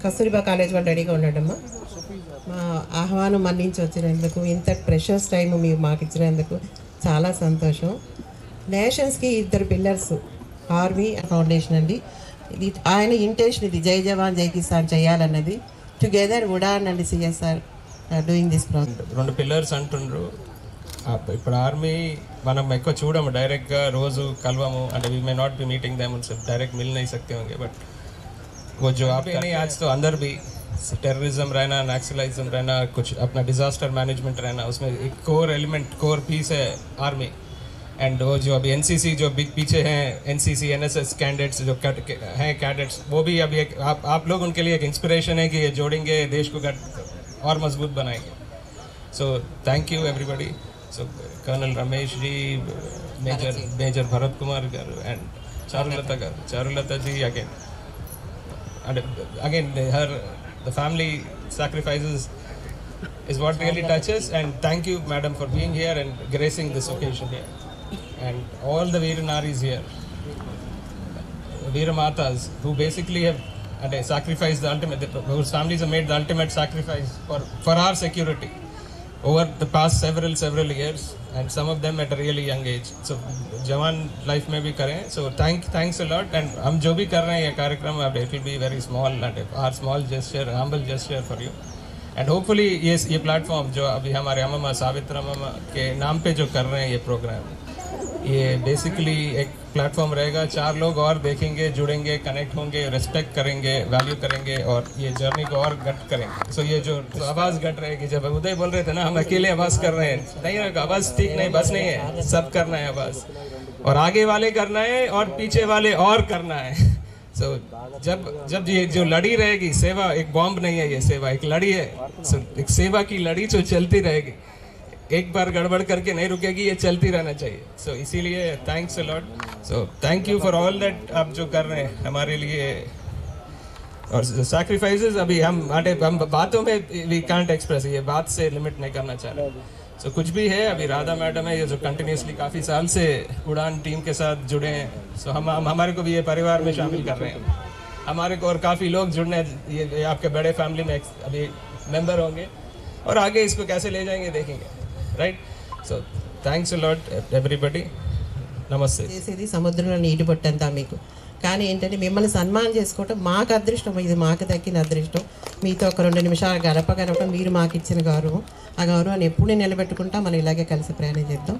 Kasturba college వాళ్ళు రెడీగా ఉండడమ్మా. మా ఆహ్వానం మన్నించి వచ్చినందుకు, ఇంత ప్రెషర్స్ టైం మీరు మాకు ఇచ్చినందుకు చాలా సంతోషం. నేషన్స్కి 2 పిల్లర్స్ ఆర్మీ ఫౌండేషన్ అండి. ఇది ఆయన ఇంటెన్షన్, ఇది జై జవాన్ జై కిసాన్ చేయాలన్నది. Together Udaan and CSR doing this project. 2 pillars అంటుండ్రు. ఇప్పుడు ఆర్మీ మనం ఎక్కువ చూడము, డైరెక్ట్గా రోజు కలవము, అంటే we may not be meeting them उनसे डायरेक्ट मिल नहीं सकते होंगे, बट वो जो आप नहीं आज तो अंदर भी टेररिज्म रहना, नक्सलिज्म रहना, कुछ अपना डिजास्टर मैनेजमेंट रहना, उसमें एक कोर एलिमेंट, कोर पीस है आर्मी. एंड वो जो अभी एनसीसी जो बिग पीछे हैं, एनसीसी एनएसएस कैडेट्स जो हैं कैडेट्स, वो भी अभी एक आप लोग उनके लिए एक इंस्पिरेशन है कि ये जोड़ेंगे, देश को और मजबूत बनाएंगे. So thank you everybody. So Colonel Ramesh ji, Major Bharat Kumar garu and Charulata ji again the family sacrifices is what really touches. And thank you madam for being here and gracing this occasion here, and all the Veera Naris here, Veera Matas, who basically have sacrificed the ultimate, whose families have made the ultimate sacrifice for our security over the past several years, and some of them at a really young age. So जवान life में भी करें. So thanks a lot. And हम जो भी कर रहे हैं ये कार्यक्रम, it will be very small and our small gesture, humble gesture for you. And hopefully ये प्लेटफॉर्म जो अभी हमारे अम्मा सावित्रा अम्मा के नाम पे जो कर रहे हैं ये प्रोग्राम, ये बेसिकली एक प्लेटफॉर्म रहेगा. 4 लोग और देखेंगे, जुड़ेंगे, कनेक्ट होंगे, रिस्पेक्ट करेंगे, वैल्यू करेंगे और ये जर्नी को और गट करेंगे. सो ये जो आवाज़ गट रहेगी, जब उदय बोल रहे थे ना हम अकेले आवाज़ कर रहे हैं, नहीं आवाज़ ठीक नहीं, बस नहीं है, सब करना है आवाज़, और आगे वाले करना है और पीछे वाले और करना है. सो जब ये जो लड़ी रहेगी, सेवा एक बॉम्ब नहीं है, ये सेवा एक लड़ी है. सो एक सेवा की लड़ी जो चलती रहेगी, एक बार गड़बड़ करके नहीं रुकेगी, ये चलती रहना चाहिए. सो इसीलिए thanks a lot. So thank you for all that आप जो कर रहे हैं हमारे लिए. और सैक्रिफाइसेस अभी हम बातों में वी कांट एक्सप्रेस, ये बात से लिमिट नहीं करना चाह रहे. सो कुछ भी है, अभी राधा मैडम है ये जो कंटिन्यूसली काफ़ी साल से उड़ान टीम के साथ जुड़े हैं. सो हम हमारे को भी ये परिवार में शामिल कर रहे हैं. हमारे को और काफ़ी लोग जुड़ने, ये आपके बड़े फैमिली में अभी मेंबर होंगे, और आगे इसको कैसे ले जाएंगे देखेंगे. Right. So thanks a lot everybody. నమస్తే. చేసేది సముద్రంలో నీటి పట్టంతా మీకు, కానీ ఏంటంటే మిమ్మల్ని సన్మానం చేసుకోవటం మాకు అదృష్టం, ఇది మాకు దక్కిన అదృష్టం. మీతో ఒక 2 నిమిషాలు గడపగలపడం మీరు మాకు ఇచ్చిన గౌరవం. ఆ గౌరవాన్ని ఎప్పుడు నిలబెట్టుకుంటా మనం ఇలాగే కలిసి ప్రయాణం చేద్దాం.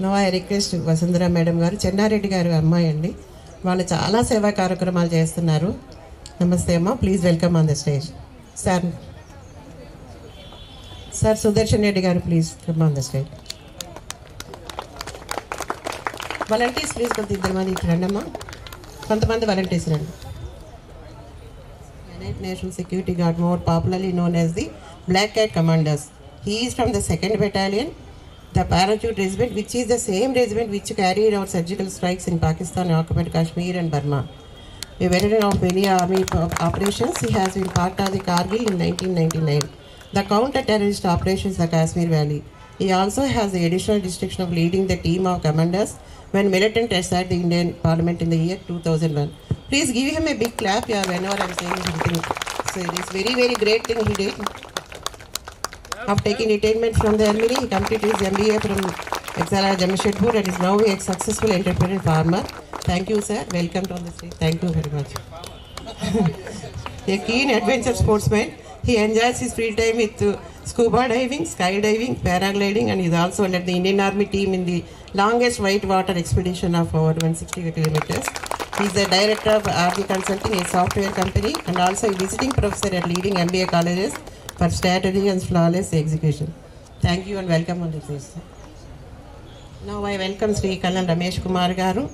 No I request Vasundhara madam garu, Chennareddy గారు అమ్మాయి అండి, వాళ్ళు చాలా సేవా కార్యక్రమాలు చేస్తున్నారు. నమస్తే అమ్మ, please welcome on the stage. Sir Sudarshan Reddy గారు, please come on the stage. Volunteers please కొంత 2 మంది ఇటు రండి అమ్మా, కొంతమంది వాలంటీర్స్ రండి. United Nations Security Guard, more popularly known as the Black Cat Commanders. He is from the 2nd Battalion, the Parachute Regiment, which is the same regiment which carried out surgical strikes in Pakistan, occupied Kashmir and Burma. A veteran of many army operations, he has been part of the Kargil in 1999. The counter-terrorist operations in the Kashmir Valley. He also has the additional distinction of leading the team of commanders when militant assailed the Indian Parliament in the year 2001. Please give him a big clap here whenever I am saying something. So it is very, very great thing he did. After taking retirement from the army, he completed his MBA from Exala Jamshedpur and is now a successful entrepreneur farmer. Thank you, sir. Welcome to the stage. Thank you very much. A keen adventure sportsman, he enjoys his free time with scuba diving, skydiving, paragliding, and is also led the Indian Army team in the longest white water expedition of over 160 kilometers. He is the director of RD Consulting, a software company, and also a visiting professor at leading MBA colleges for strategy and flawless execution. Thank you and welcome on this day. Now I welcome Sri Kallan Ramesh Kumar Garu.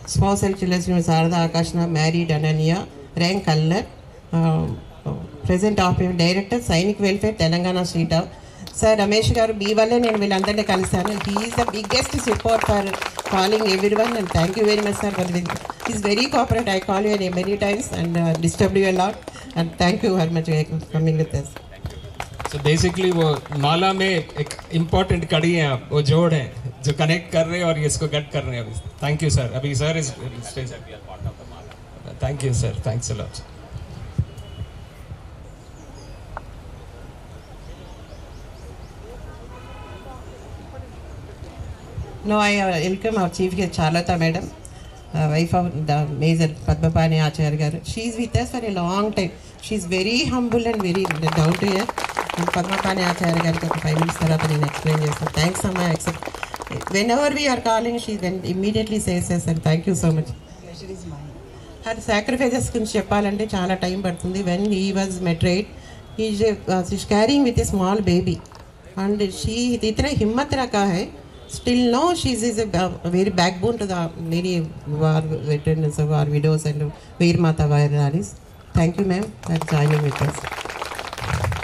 Spousal children, Sarada Akashna, married Ananya, rank Kallar, present operative director, Sainik Welfare, Telangana State of. Sir Ramesh Garu, be well and will under the Kalisana. He is the biggest support for calling everyone, and thank you very much, sir. He is very cooperative. I call you many times and disturb you a lot. And thank you very much for coming with us. So basically वो माला में एक important कड़ी है, वो जोड़ है जो connect कर रहे हैं और इसको get कर रहे हैं अभी. Thank you sir. अभी sir is stage. Thank you sir. Thanks a lot. Now I welcome our chief guest Charlata madam, wife of the Major Padmapani Acharya garu. She is with us for a long time. She is very humble and very down to earth. And Padmapani Acharya garu 5 minutes tarvata nenu explain chestanu. Thanks amma, accept. Whenever we are calling, she then immediately says yes, and thank you so much. Pleasure is mine. Her sacrifices gurinchi cheppalante chaala time padutundi. When he was married, he is carrying with a small baby, and she itna himmat rakha hai. Still now she is a very backbone to the many war veterans of our widows and Veer Mata Vairalis. Thank you ma'am for joining with us.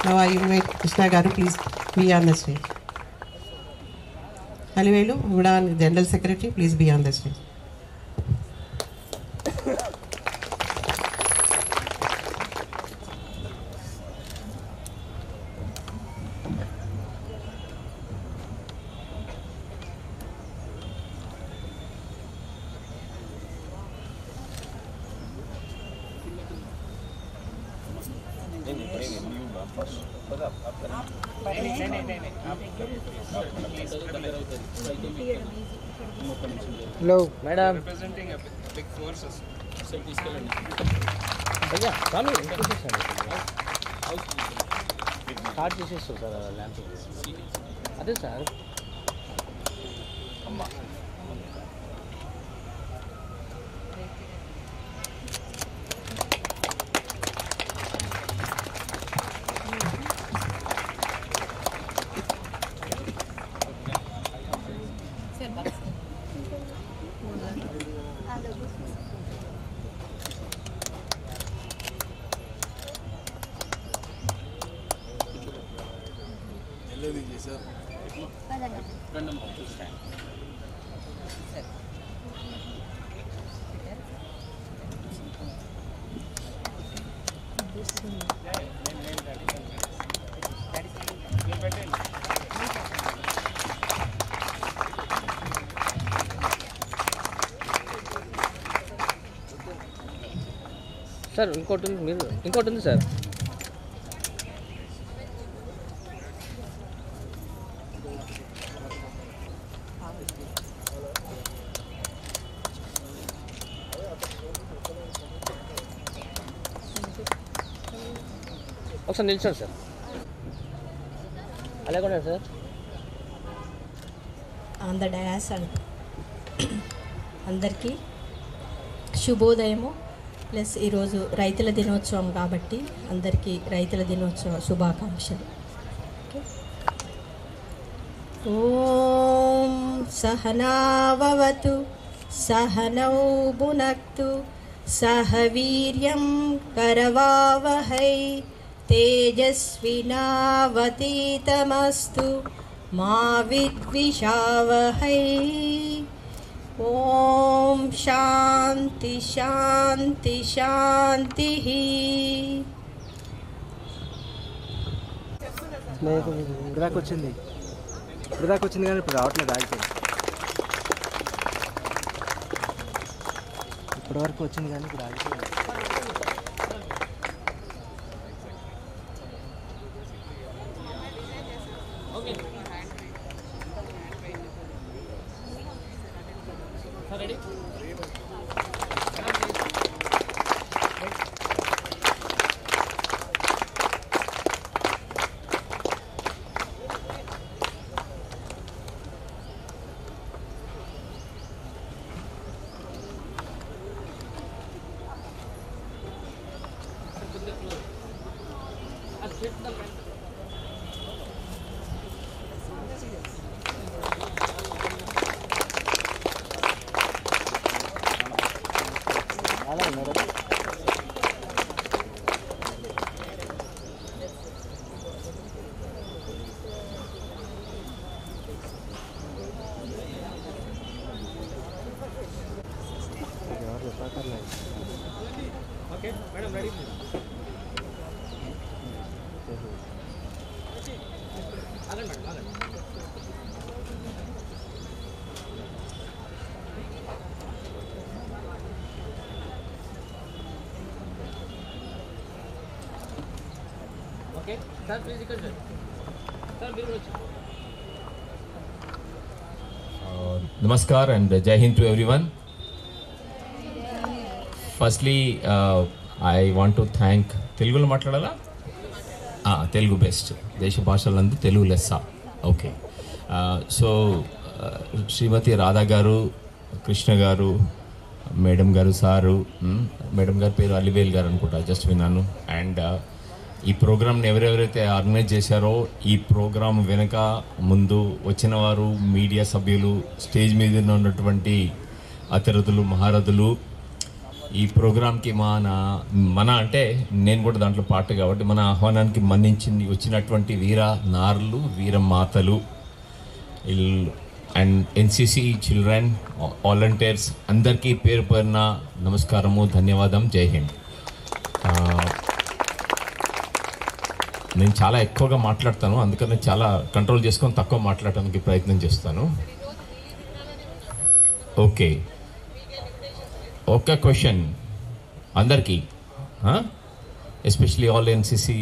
Now I invite Krishna Garu, please be on the stage. Halivelu, Udan, General Secretary, please be on the stage. Hello, madam. Representing a big forces. भैया चालू start చేసేస్తారు sir lamp అదే sir sir ఇంకోటి ఉంది sir ఒకసారి నిల్చోండి sir అలాగే sir on the dais అందరికీ శుభోదయము. Plus ఈరోజు రైతుల దినోత్సవం కాబట్టి అందరికీ రైతుల దినోత్సవ శుభాకాంక్షలు. ఓం సహనావవతు సహనౌ భునక్తు సహ వీర్యం కరవావహై తేజస్వినావతీతమస్తు మా విద్విషావహై. ఓం శాంతి శాంతి శాంతి. ఇప్పుడు వచ్చింది కానీ ఇప్పుడు రావట్లేదు, ఆగిపోయింది. ఇప్పటి వరకు వచ్చింది కానీ ఇప్పుడు ఆగిపోయింది. Okay madam ready. Okay sir please ఇక్కడ సార్ మీరు వచ్చి. Namaskar and Jai Hind to everyone. Firstly, I want to thank తెలుగులో మాట్లాడాలా? తెలుగు బెస్ట్, దేశ భాషలందు తెలుగు లెస్స. ఓకే, సో శ్రీమతి రాధా గారు, కృష్ణ గారు, మేడం గారు, సారు, మేడం గారి పేరు అలివేల్ గారు అనుకుంటా, జస్ట్ విన్నాను. అండ్ ఈ ప్రోగ్రామ్ని ఎవరెవరైతే ఆర్గనైజ్ చేశారో, ఈ ప్రోగ్రామ్ వెనుక ముందు వచ్చిన వారు, మీడియా సభ్యులు, స్టేజ్ మీద ఉన్నటువంటి అతిరథులు, మహారథులు, ఈ ప్రోగ్రామ్కి మన అంటే నేను కూడా దాంట్లో పార్ట్ కాబట్టి మన ఆహ్వానానికి మన్నించింది వచ్చినటువంటి వీర నారులు, వీర మాతలు అండ్ ఎన్సిసి చిల్డ్రన్ వాలంటీర్స్ అందరికీ పేరు పేరున నమస్కారము, ధన్యవాదం, జై హింద్. నేను చాలా ఎక్కువగా మాట్లాడతాను, అందుకని చాలా కంట్రోల్ చేసుకొని తక్కువ మాట్లాడటానికి ప్రయత్నం చేస్తాను. ఓకే, ఒక క్వశ్చన్ అందరికీ, ఎస్పెషలీ ఆల్ ఎన్సిసి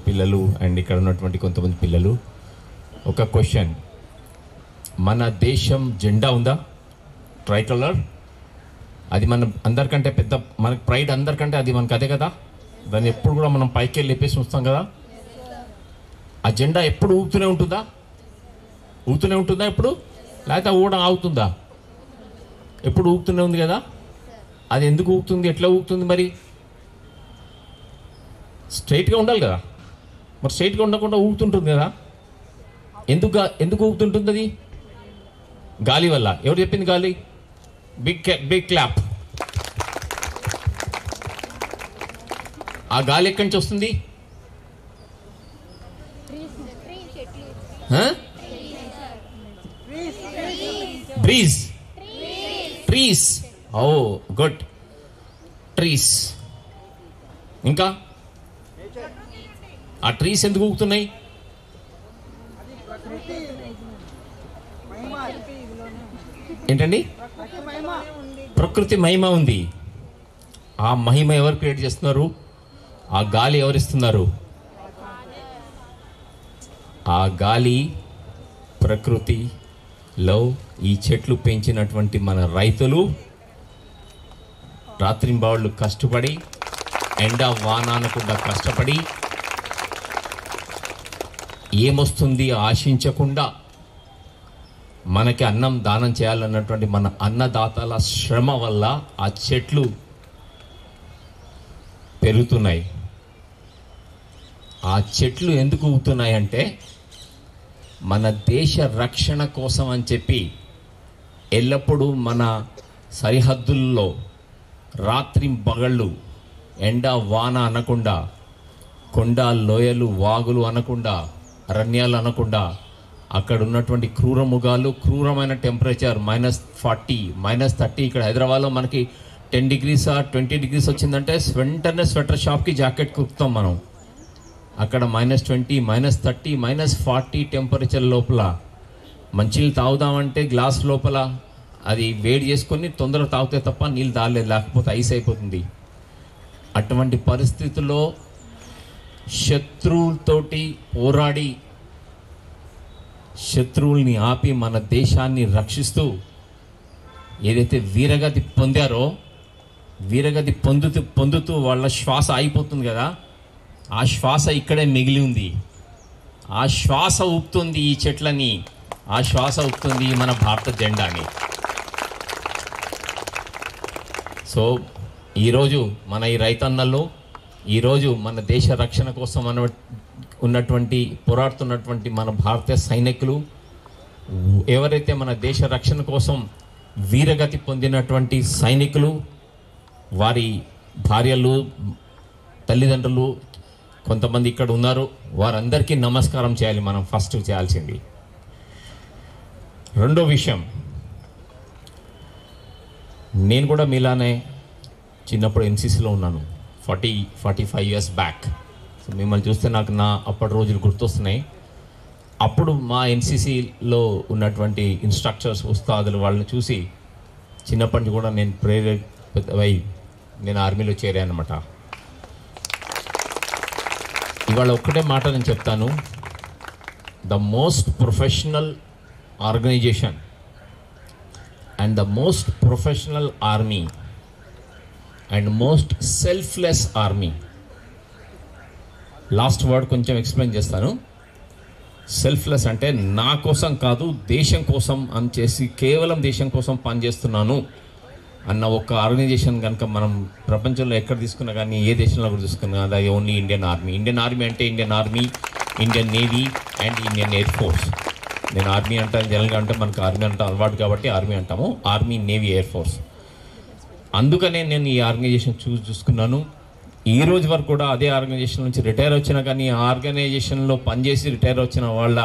పిల్లలు అండ్ ఇక్కడ ఉన్నటువంటి కొంతమంది పిల్లలు, ఒక క్వశ్చన్. మన దేశం జెండా ఉందా? Try colour. అది మన అందరికంటే పెద్ద, మనకి ప్రైడ్ అందరికంటే అది మనకు అదే కదా. దాన్ని ఎప్పుడు కూడా మనం పైకి వెళ్ళి లేపేసి ఉంచుతాం కదా. ఆ జెండా ఎప్పుడు ఊగుతూనే ఉంటుందా? ఊగుతూనే ఉంటుందా ఎప్పుడు? లేకపోతే ఊగడం ఆగుతుందా? ఎప్పుడు ఊగుతూనే ఉంది కదా. అది ఎందుకు ఊగుతుంది? ఎట్లా ఊగుతుంది? మరి స్ట్రైట్గా ఉండాలి కదా. మరి స్ట్రైట్గా ఉండకుండా ఊగుతుంటుంది కదా. ఎందుకు ఊగుతుంటుంది అది? గాలి వల్ల. ఎవరు చెప్పింది గాలి? Big clap. ఆ గాలి ఎక్కడి నుంచి వస్తుంది? Breeze. Trees. Oh good, trees. ఇంకా ఆ ట్రీస్ ఎందుకు ఊగుతున్నాయి? ఏంటండి? ప్రకృతి మహిమ ఉంది. ఆ మహిమ ఎవరు క్రియేట్ చేస్తున్నారు? ఆ గాలి ఎవరిస్తున్నారు? ఆ గాలి ప్రకృతిలో ఈ చెట్లు పెంచినటువంటి మన రైతులు రాత్రింబాళ్ళు కష్టపడి, ఎండ వాన అనకుండా కష్టపడి, ఏమొస్తుంది ఆశించకుండా మనకి అన్నం దానం చేయాలన్నటువంటి మన అన్నదాతల శ్రమ వల్ల ఆ చెట్లు పెరుగుతున్నాయి. ఆ చెట్లు ఎందుకు ఊగుతున్నాయి అంటే మన దేశ రక్షణ కోసం అని చెప్పి ఎల్లప్పుడూ మన సరిహద్దుల్లో రాత్రి పగళ్ళు ఎండ వాన అనకుండా, కొండ లోయలు వాగులు అనకుండా, అరణ్యాలు అనకుండా, అక్కడ ఉన్నటువంటి క్రూరముగాలు, క్రూరమైన టెంపరేచర్ -40 -30. ఇక్కడ హైదరాబాద్లో మనకి 10 degrees 20 degrees వచ్చిందంటే వెంటనే స్వెటర్ షాప్కి జాకెట్ కుక్కుతాం మనం. అక్కడ -20 -30 -40 టెంపరేచర్ లోపల మంచినీళ్ళు తాగుదామంటే గ్లాస్ లోపల అది వేడి చేసుకొని తొందరగా తాగితే తప్ప నీళ్ళు తాగలేదు, లేకపోతే ఐస్ అయిపోతుంది. అటువంటి పరిస్థితుల్లో శత్రువులతోటి పోరాడి శత్రువుల్ని ఆపి మన దేశాన్ని రక్షిస్తూ ఏదైతే వీరగతి పొందారో, వీరగతి పొందుతూ వాళ్ళ శ్వాస అయిపోతుంది కదా, ఆ శ్వాస ఇక్కడే మిగిలి ఉంది. ఆ శ్వాస ఊపుతుంది ఈ చెట్లని, ఆ శ్వాస ఊపుతుంది మన భారత జెండాని. సో ఈరోజు మన ఈ రైతన్నల్లో, ఈరోజు మన దేశ రక్షణ కోసం పోరాడుతున్నటువంటి మన భారతీయ సైనికులు, ఎవరైతే మన దేశ రక్షణ కోసం వీరగతి పొందినటువంటి సైనికులు, వారి భార్యలు, తల్లిదండ్రులు కొంతమంది ఇక్కడ ఉన్నారు, వారందరికీ నమస్కారం చేయాలి మనం ఫస్ట్ చేయాల్సింది. రెండో విషయం, నేను కూడా మీలానే చిన్నప్పుడు ఎన్సీసీలో ఉన్నాను 45 ఇయర్స్ బ్యాక్. సో మిమ్మల్ని చూస్తే నాకు నా అప్పటి రోజులు గుర్తొస్తున్నాయి. అప్పుడు మా ఎన్సీసీలో ఉన్నటువంటి ఇన్స్ట్రక్టర్స్, ఉస్తాదులు వాళ్ళని చూసి చిన్నప్పటి నుంచి కూడా నేను ప్రేరితమై నేను ఆర్మీలో చేరాను అనమాట. ఇవాళ ఒక్కటే మాట నేను చెప్తాను, the most professional organisation and the most professional army and most selfless army. Last word కొంచెం ఎక్స్ప్లెయిన్ చేస్తాను. సెల్ఫ్లెస్ అంటే నా కోసం కాదు, దేశం కోసం అని చేసి కేవలం దేశం కోసం పనిచేస్తున్నాను అన్న ఒక ఆర్గనైజేషన్ కనుక మనం ప్రపంచంలో ఎక్కడ తీసుకున్నా కానీ, ఏ దేశంలో కూడా తీసుకున్నా, అది only Indian army. Indian army అంటే Indian army, Indian navy and Indian air force. నేను ఆర్మీ అంటాను, జనరల్గా అంటే మనకు ఆర్మీ అంటే అలవాటు కాబట్టి ఆర్మీ అంటాము. Army, navy, air force. అందుకనే నేను ఈ ఆర్గనైజేషన్ చూసుకున్నాను. ఈ రోజు వరకు కూడా అదే ఆర్గనైజేషన్ నుంచి రిటైర్ వచ్చినా కానీ, ఆ ఆర్గనైజేషన్లో పనిచేసి రిటైర్ వచ్చిన వాళ్ళ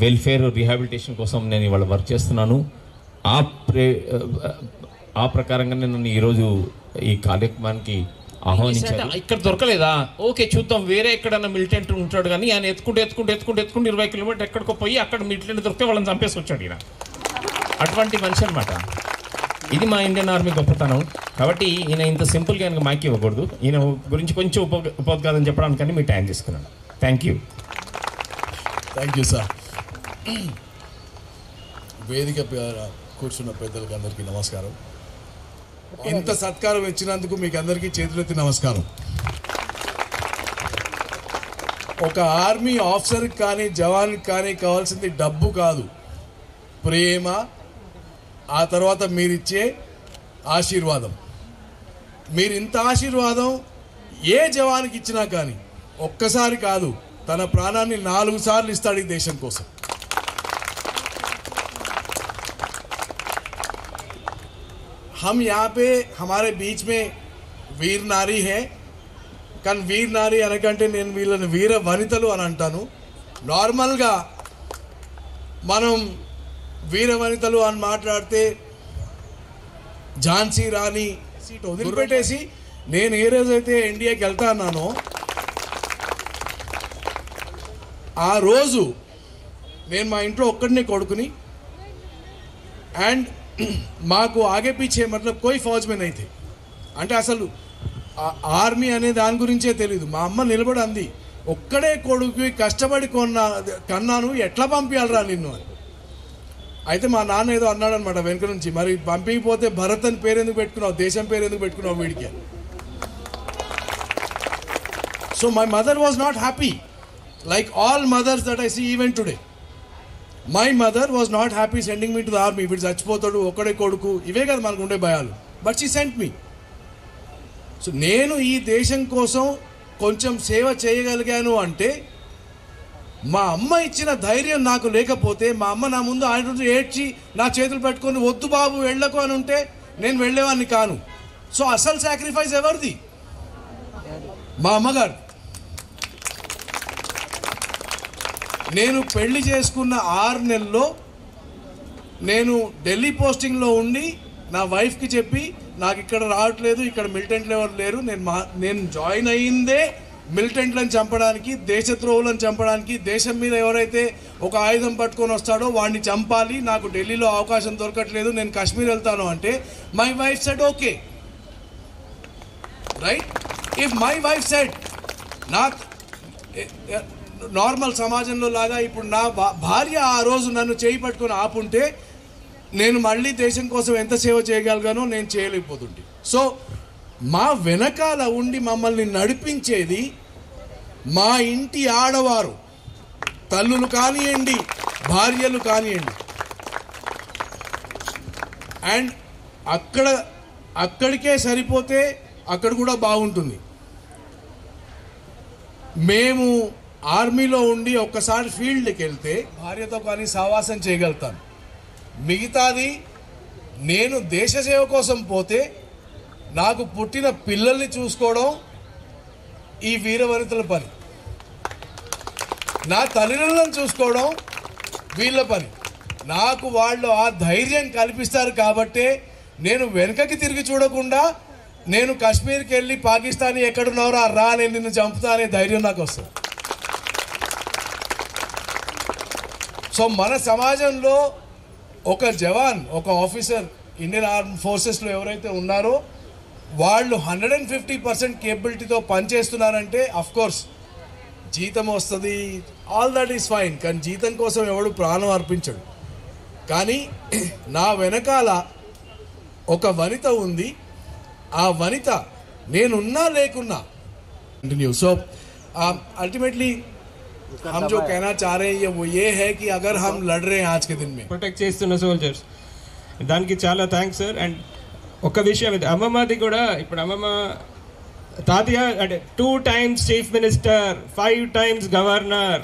వెల్ఫేర్, రిహాబిలిటేషన్ కోసం నేను ఇవాళ వర్క్ చేస్తున్నాను. ఆ ప్రకారంగా నేను ఈరోజు ఈ కార్యక్రమానికి ఆహ్వానించాను. ఇక్కడ దొరకలేదా, ఓకే చూద్దాం, వేరే ఎక్కడన్నా మిలిటెంట్ ఉంటాడు కానీ ఆయన ఎత్తుకుంటే 20 కిలోమీటర్ ఎక్కడికో పోయి అక్కడ మిలిటెంట్ దొరికితే వాళ్ళని చంపేసి వచ్చాడు ఈయన. అటువంటి మనిషి అనమాట. ఇది మా ఇండియన్ ఆర్మీ గొప్పతనం. కాబట్టి ఈయన ఇంత సింపుల్గా ఆయనకు మైక్ ఇవ్వకూడదు. ఈయన గురించి కొంచెం ఉపోద్ఘాతం చెప్పడానికని మీ టైం తీసుకున్నాను. Thank you sir. వేదిక కూర్చున్న పెద్దలకి అందరికీ నమస్కారం. ఇంత సత్కారం ఇచ్చినందుకు మీకు అందరికీ చేతులెత్తి నమస్కారం. ఒక ఆర్మీ ఆఫీసర్కి కానీ, జవాన్కి కానీ కావాల్సింది డబ్బు కాదు, ప్రేమ, ఆ తర్వాత మీరిచ్చే ఆశీర్వాదం. మీరు ఇంత ఆశీర్వాదం ఏ జవాన్కి ఇచ్చినా కానీ ఒక్కసారి కాదు, తన ప్రాణాన్ని 4 సార్లు ఇస్తాడు ఈ దేశం కోసం. हम यहाँ पे हमारे बीच में वीर नारी है. కానీ వీర్ నారి అనకంటే నేను వీళ్ళని వీర వనితలు అని అంటాను. నార్మల్గా మనం వీర వనితలు అని మాట్లాడితే ఝాన్సీ రాణి సీట్ వదిలిపెట్టేసి నేను ఏ రోజైతే ఇండియాకి వెళ్తా అన్నానో ఆ రోజు నేను మా ఇంట్లో ఒక్కడినే కొడుకుని, అండ్ మాకు ఆగే పీछे मतलब कोई फौज में नहीं थे. అంటే అసలు ఆర్మీ అనే దాని గురించే తెలీదు. మా అమ్మ నిలబడి అంది, ఒక్కడే కొడుకు కష్టపడి కన్నాను, ఎట్లా పంపించాలరా నిన్ను అని. అయితే మా నాన్న ఏదో అన్నాడు అనమాట వెనుక నుంచి, మరి పంపించకపోతే భరత్ అని పేరు ఎందుకు పెట్టుకున్నావు, దేశం పేరు ఎందుకు పెట్టుకున్నావు వీడికి. So my mother was not happy like all mothers that I see even today. My mother was not happy sending me to the army. వీడు చచ్చిపోతాడు, ఒక్కడే కొడుకు, ఇవే కదా మనకు ఉండే భయాలు. But she sent me. So నేను ఈ దేశం కోసం కొంచెం సేవ చేయగలిగాను అంటే మా అమ్మ ఇచ్చిన ధైర్యం నాకు లేకపోతే, మా అమ్మ నా ముందు ఆయన రోజు ఏడ్చి నా చేతులు పెట్టుకొని వద్దు బాబు వెళ్ళకు అని ఉంటే నేను వెళ్ళేవాడిని కాను. సో అసలు సాక్రిఫైస్ ఎవరిది? మా అమ్మగారు. నేను పెళ్లి చేసుకున్న 6 నెలల్లో నేను ఢిల్లీ పోస్టింగ్లో ఉండి నా వైఫ్కి చెప్పి నాకు ఇక్కడ రావట్లేదు, ఇక్కడ మిలిటెంట్లు ఎవరు లేరు, నేను జాయిన్ అయ్యిందే మిలిటెంట్లను చంపడానికి, దేశద్రోహులను చంపడానికి. దేశం మీద ఎవరైతే ఒక ఆయుధం పట్టుకొని వస్తాడో వాడిని చంపాలి, నాకు ఢిల్లీలో అవకాశం దొరకట్లేదు, నేను కాశ్మీర్ వెళ్తాను అంటే my wife said okay, right. If my wife said, నాకు నార్మల్ సమాజంలో లాగా ఇప్పుడు నా భార్య ఆ రోజు నన్ను చేయి పట్టుకొని ఆపుంటే నేను మళ్ళీ దేశం కోసం ఎంత సేవ చేయగలిగానో నేను చేయలేకపోతుంటే. సో మా వెనకాల ఉండి మమ్మల్ని నడిపించేది మా ఇంటి ఆడవారు, తల్లులు కానివ్వండి, భార్యలు కానివ్వండి. అండ్ అక్కడికే సరిపోతే అక్కడ కూడా బాగుంటుంది. మేము ఆర్మీలో ఉండి ఒక్కసారి ఫీల్డ్కి వెళ్తే భార్యతో కానీ సావాసం చేయగలుగుతాను. మిగతాది నేను దేశ సేవ కోసం పోతే నాకు పుట్టిన పిల్లల్ని చూసుకోవడం ఈ వీరవనితల పని, నా తల్లిదండ్రులను చూసుకోవడం వీళ్ళ పని. నాకు వాళ్ళు ఆ ధైర్యం కల్పిస్తారు కాబట్టే నేను వెనకకి తిరిగి చూడకుండా నేను కాశ్మీర్కి వెళ్ళి పాకిస్తానీ ఎక్కడున్నారో రా నేను నిన్ను చంపుతా అనే ధైర్యం నాకు వస్తుంది. సో మన సమాజంలో ఒక జవాన్, ఒక ఆఫీసర్ ఇండియన్ ఆర్మ్ ఫోర్సెస్లో ఎవరైతే ఉన్నారో వాళ్ళు 150% కేపబిలిటీతో పనిచేస్తున్నారంటే అఫ్కోర్స్ జీతం వస్తుంది, ఆల్ దట్ ఈస్ ఫైన్. కానీ జీతం కోసం ఎవడు ప్రాణం అర్పించడు. కానీ నా వెనకాల ఒక వనిత ఉంది. ఆ వనిత నేనున్నా లేకున్నా कंटिन्यू. सो अल्टीमेटली हम जो कहना चाह रहे हैं वो ये है कि अगर हम लड़ रहे हैं आज के दिन में ప్రొటెక్ట్ చేస్తున్న సోల్జర్స్, దానికి చాలా థ్యాంక్స్ సార్. అండ్ ఒక విషయం ఇది, అమ్మమ్మది కూడా ఇప్పుడు అమ్మమ్మ తాతయ్య అంటే 2 times chief minister, 5 times governor,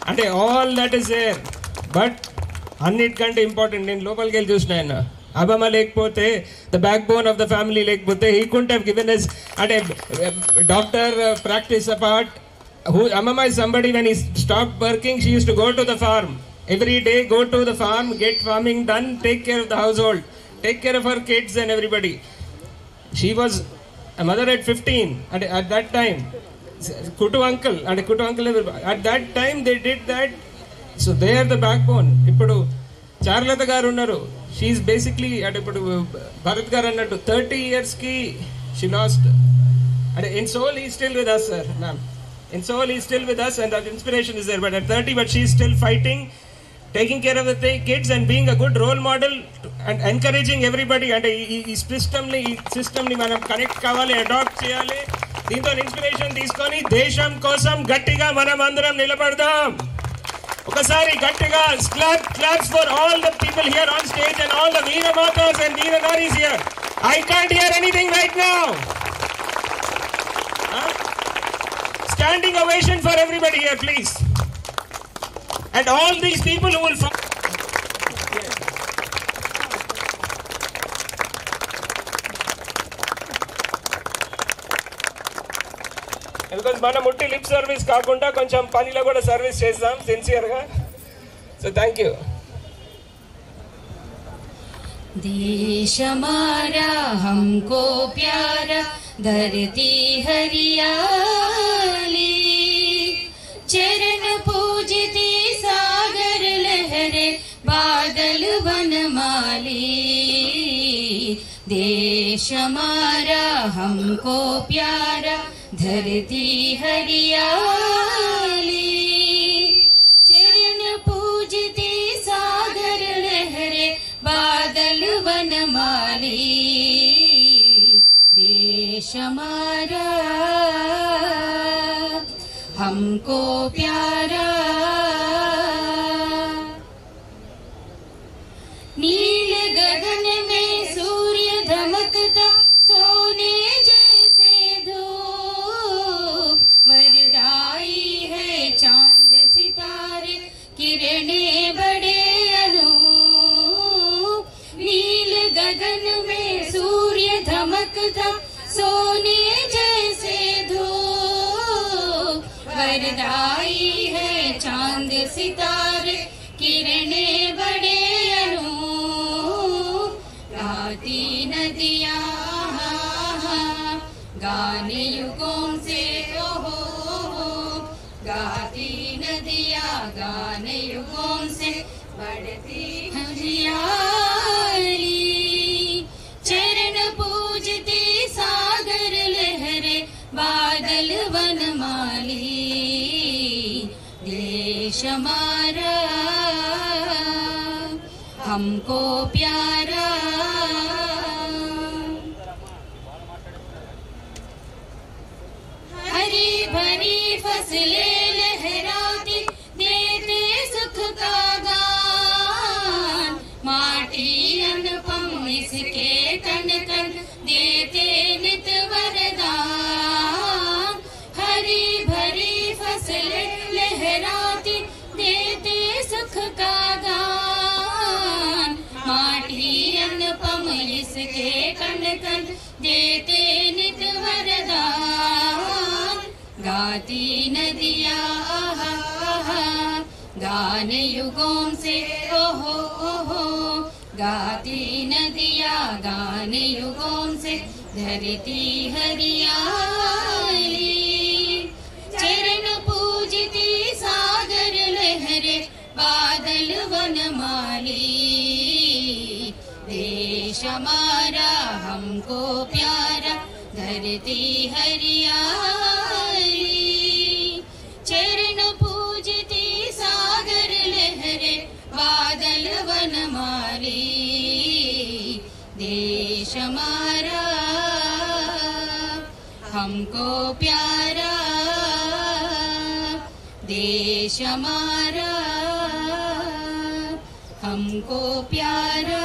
అంటే all that is there. But అన్నిటికంటే ఇంపార్టెంట్ నేను లోపలికి వెళ్ళి చూసిన ఆయన అమ్మమ్మ లేకపోతే, the backbone of the family లేకపోతే he couldn't have given us అంటే doctor practice apart. Amma is somebody when he stopped working, she used to go to the farm. Every day go to the farm, get farming done, take care of the household, take care of her kids and everybody. She was a mother at 15 and at that time. Kutu uncle at that time they did that. So they are the backbone. Ippudu Charlata garu unnaru. She is basically at ippudu Bharat garu annattu 30 years ki she lost. And in soul he is still with us, sir, ma'am. In soul he is still with us and that inspiration is there. But at 30, but she is still fighting, taking care of the kids and being a good role model and encouraging everybody. And ఈ system ni మనం connect కావాలి, adapt చేయాలి. దీంతో inspiration తీసుకొని దేశం కోసం గట్టిగా మనం అందరం నిలబడదాం. ఒకసారి గట్టిగా claps for all the people here on stage and all the Veera Matas and Veera Naris here. I can't hear anything right now. Standing ovation for everybody here, please. And all these people who will because mana mutti lip service kaakunda koncham panilo kuda service chesam sincere ga. So thank you. देश हमारा हमको प्यारा, धरती हरियाली, चरण पूजती सागर लहरे, बादल वनमाली. देश हमारा हमको प्यारा, धरती हरियाली, चरण पूजती सागर लहरे, बादल वनमाली. देश हमारा हमको प्यारा, नील गगन में सूर्य धमकता, सोने जैसे धूप, वरदाई है चांद सितारे, किरणें बड़े अनूप. नील गगन में सूर्य धमकता, सोने जैसे धूप, वरदाई है चांद सितारे, किरणें बड़े अनूप. गाती नदियाँ गाने युगों से, ओहो गाती नदियाँ गाने युगों से, बढ़ती हरियाली, चरण पूजती सागर लहरे, बादल वनमाली. देश हमारा हमको प्यारा, हरी भरी फसलें लहराती, देते सुख का गान. माटी अनुपम इसके कण कण, देते नित वरदान. हरी भरी फसलें लहराती देते सुख का गान। माटी अनुपम इसके कण कण देते नित वरदान। गाती नदियाँ आहा आहा गान युगों से ओहो ओहो। गाती नदियाँ गान युगों से धरती हरियाली। चरण पूजती सागर लहरे बादल वनमाली। देश हमारा हमको प्यारा धरती हरियाली। चरण पूजती सागर लहरे बादल वनमाली। देश हमारा हमको प्यारा देश हमारा हमको प्यारा।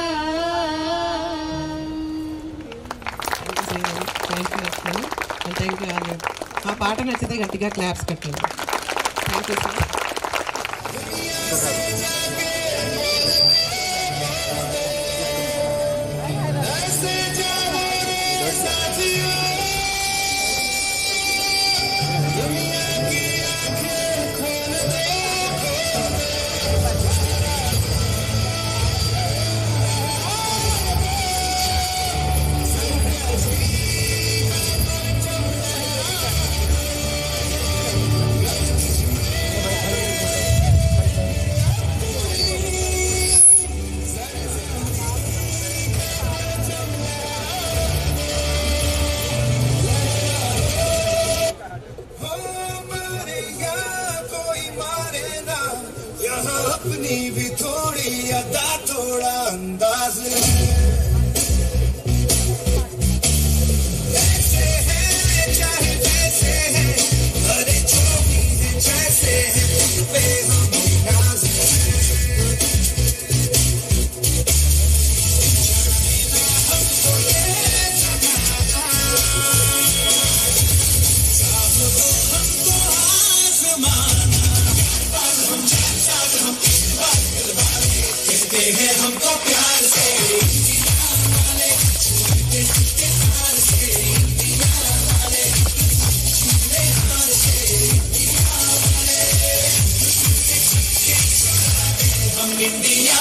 Thank you all. మా పాట నచ్చితే గట్టిగా క్లాప్స్ కట్టండి. Thank you sir. अपनी भी थोड़ी अदा थोड़ा अंदाज ऐसे है चाहे जैसे है अरे जो भी है जैसे है पे हम नाज हमको ये हमको आसमान कहते हैं हमको प्यार से हम इंडिया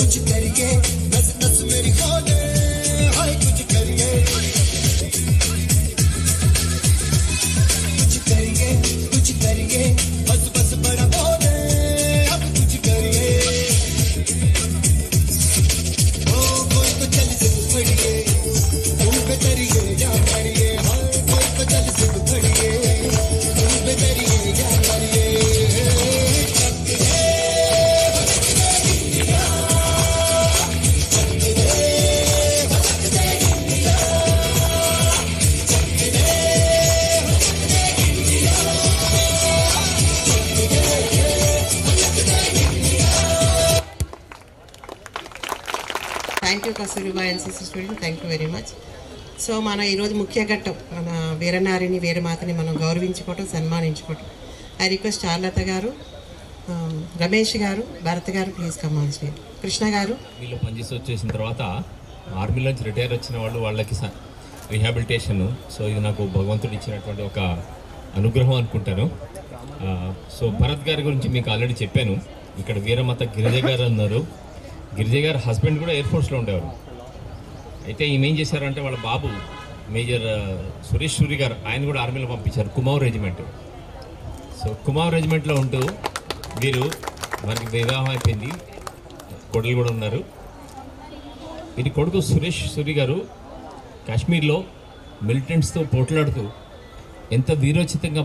कुछ करिए नस नस मेरी खोले हाय कुछ करिए बस बस बड़ा बोले अब कुछ करिए ओ कोई तो चल से पड़िए तुम पे तरिए या करिए हाय कोई तो चल से पड़िए तुम पे तरिए या करिए thank you Kasturba NCC student. Thank you very much. So మన ఈరోజు ముఖ్య ఘట్టం మన వీరనారిని వీరమాతని మనం గౌరవించుకోవటం సన్మానించుకోవటం. ఐ రిక్వెస్ట్ చార్లత గారు, రమేష్ గారు, భరత్ గారు please come on stage. Krishna గారు. వీళ్ళు పనిచేసి వచ్చేసిన తర్వాత ఆర్మీలోంచి రిటైర్ వచ్చిన వాళ్ళకి రీహాబిలిటేషన్. సో ఇది నాకు భగవంతుడు ఇచ్చినటువంటి ఒక అనుగ్రహం అనుకుంటాను. సో భరత్ గారి గురించి మీకు ఆల్రెడీ చెప్పాను. ఇక్కడ వీరమాత గిరిజ గారు అన్నారు. గిరిజ గారు హస్బెండ్ కూడా ఎయిర్ ఫోర్స్లో ఉండేవారు. అయితే ఈమెం చేశారంటే వాళ్ళ బాబు మేజర్ సురేష్ సూరి గారు ఆయన కూడా ఆర్మీలో పంపించారు కుమార్ రెజిమెంట్. సో కుమార్ రెజిమెంట్లో ఉంటూ వీరు వారికి వివాహం అయిపోయింది, కొడులు కూడా ఉన్నారు. ఇది కొడుకు సురేష్ సూరి గారు కాశ్మీర్లో మిలిటెంట్స్తో పోట్లాడుతూ ఎంత వీరోచితంగా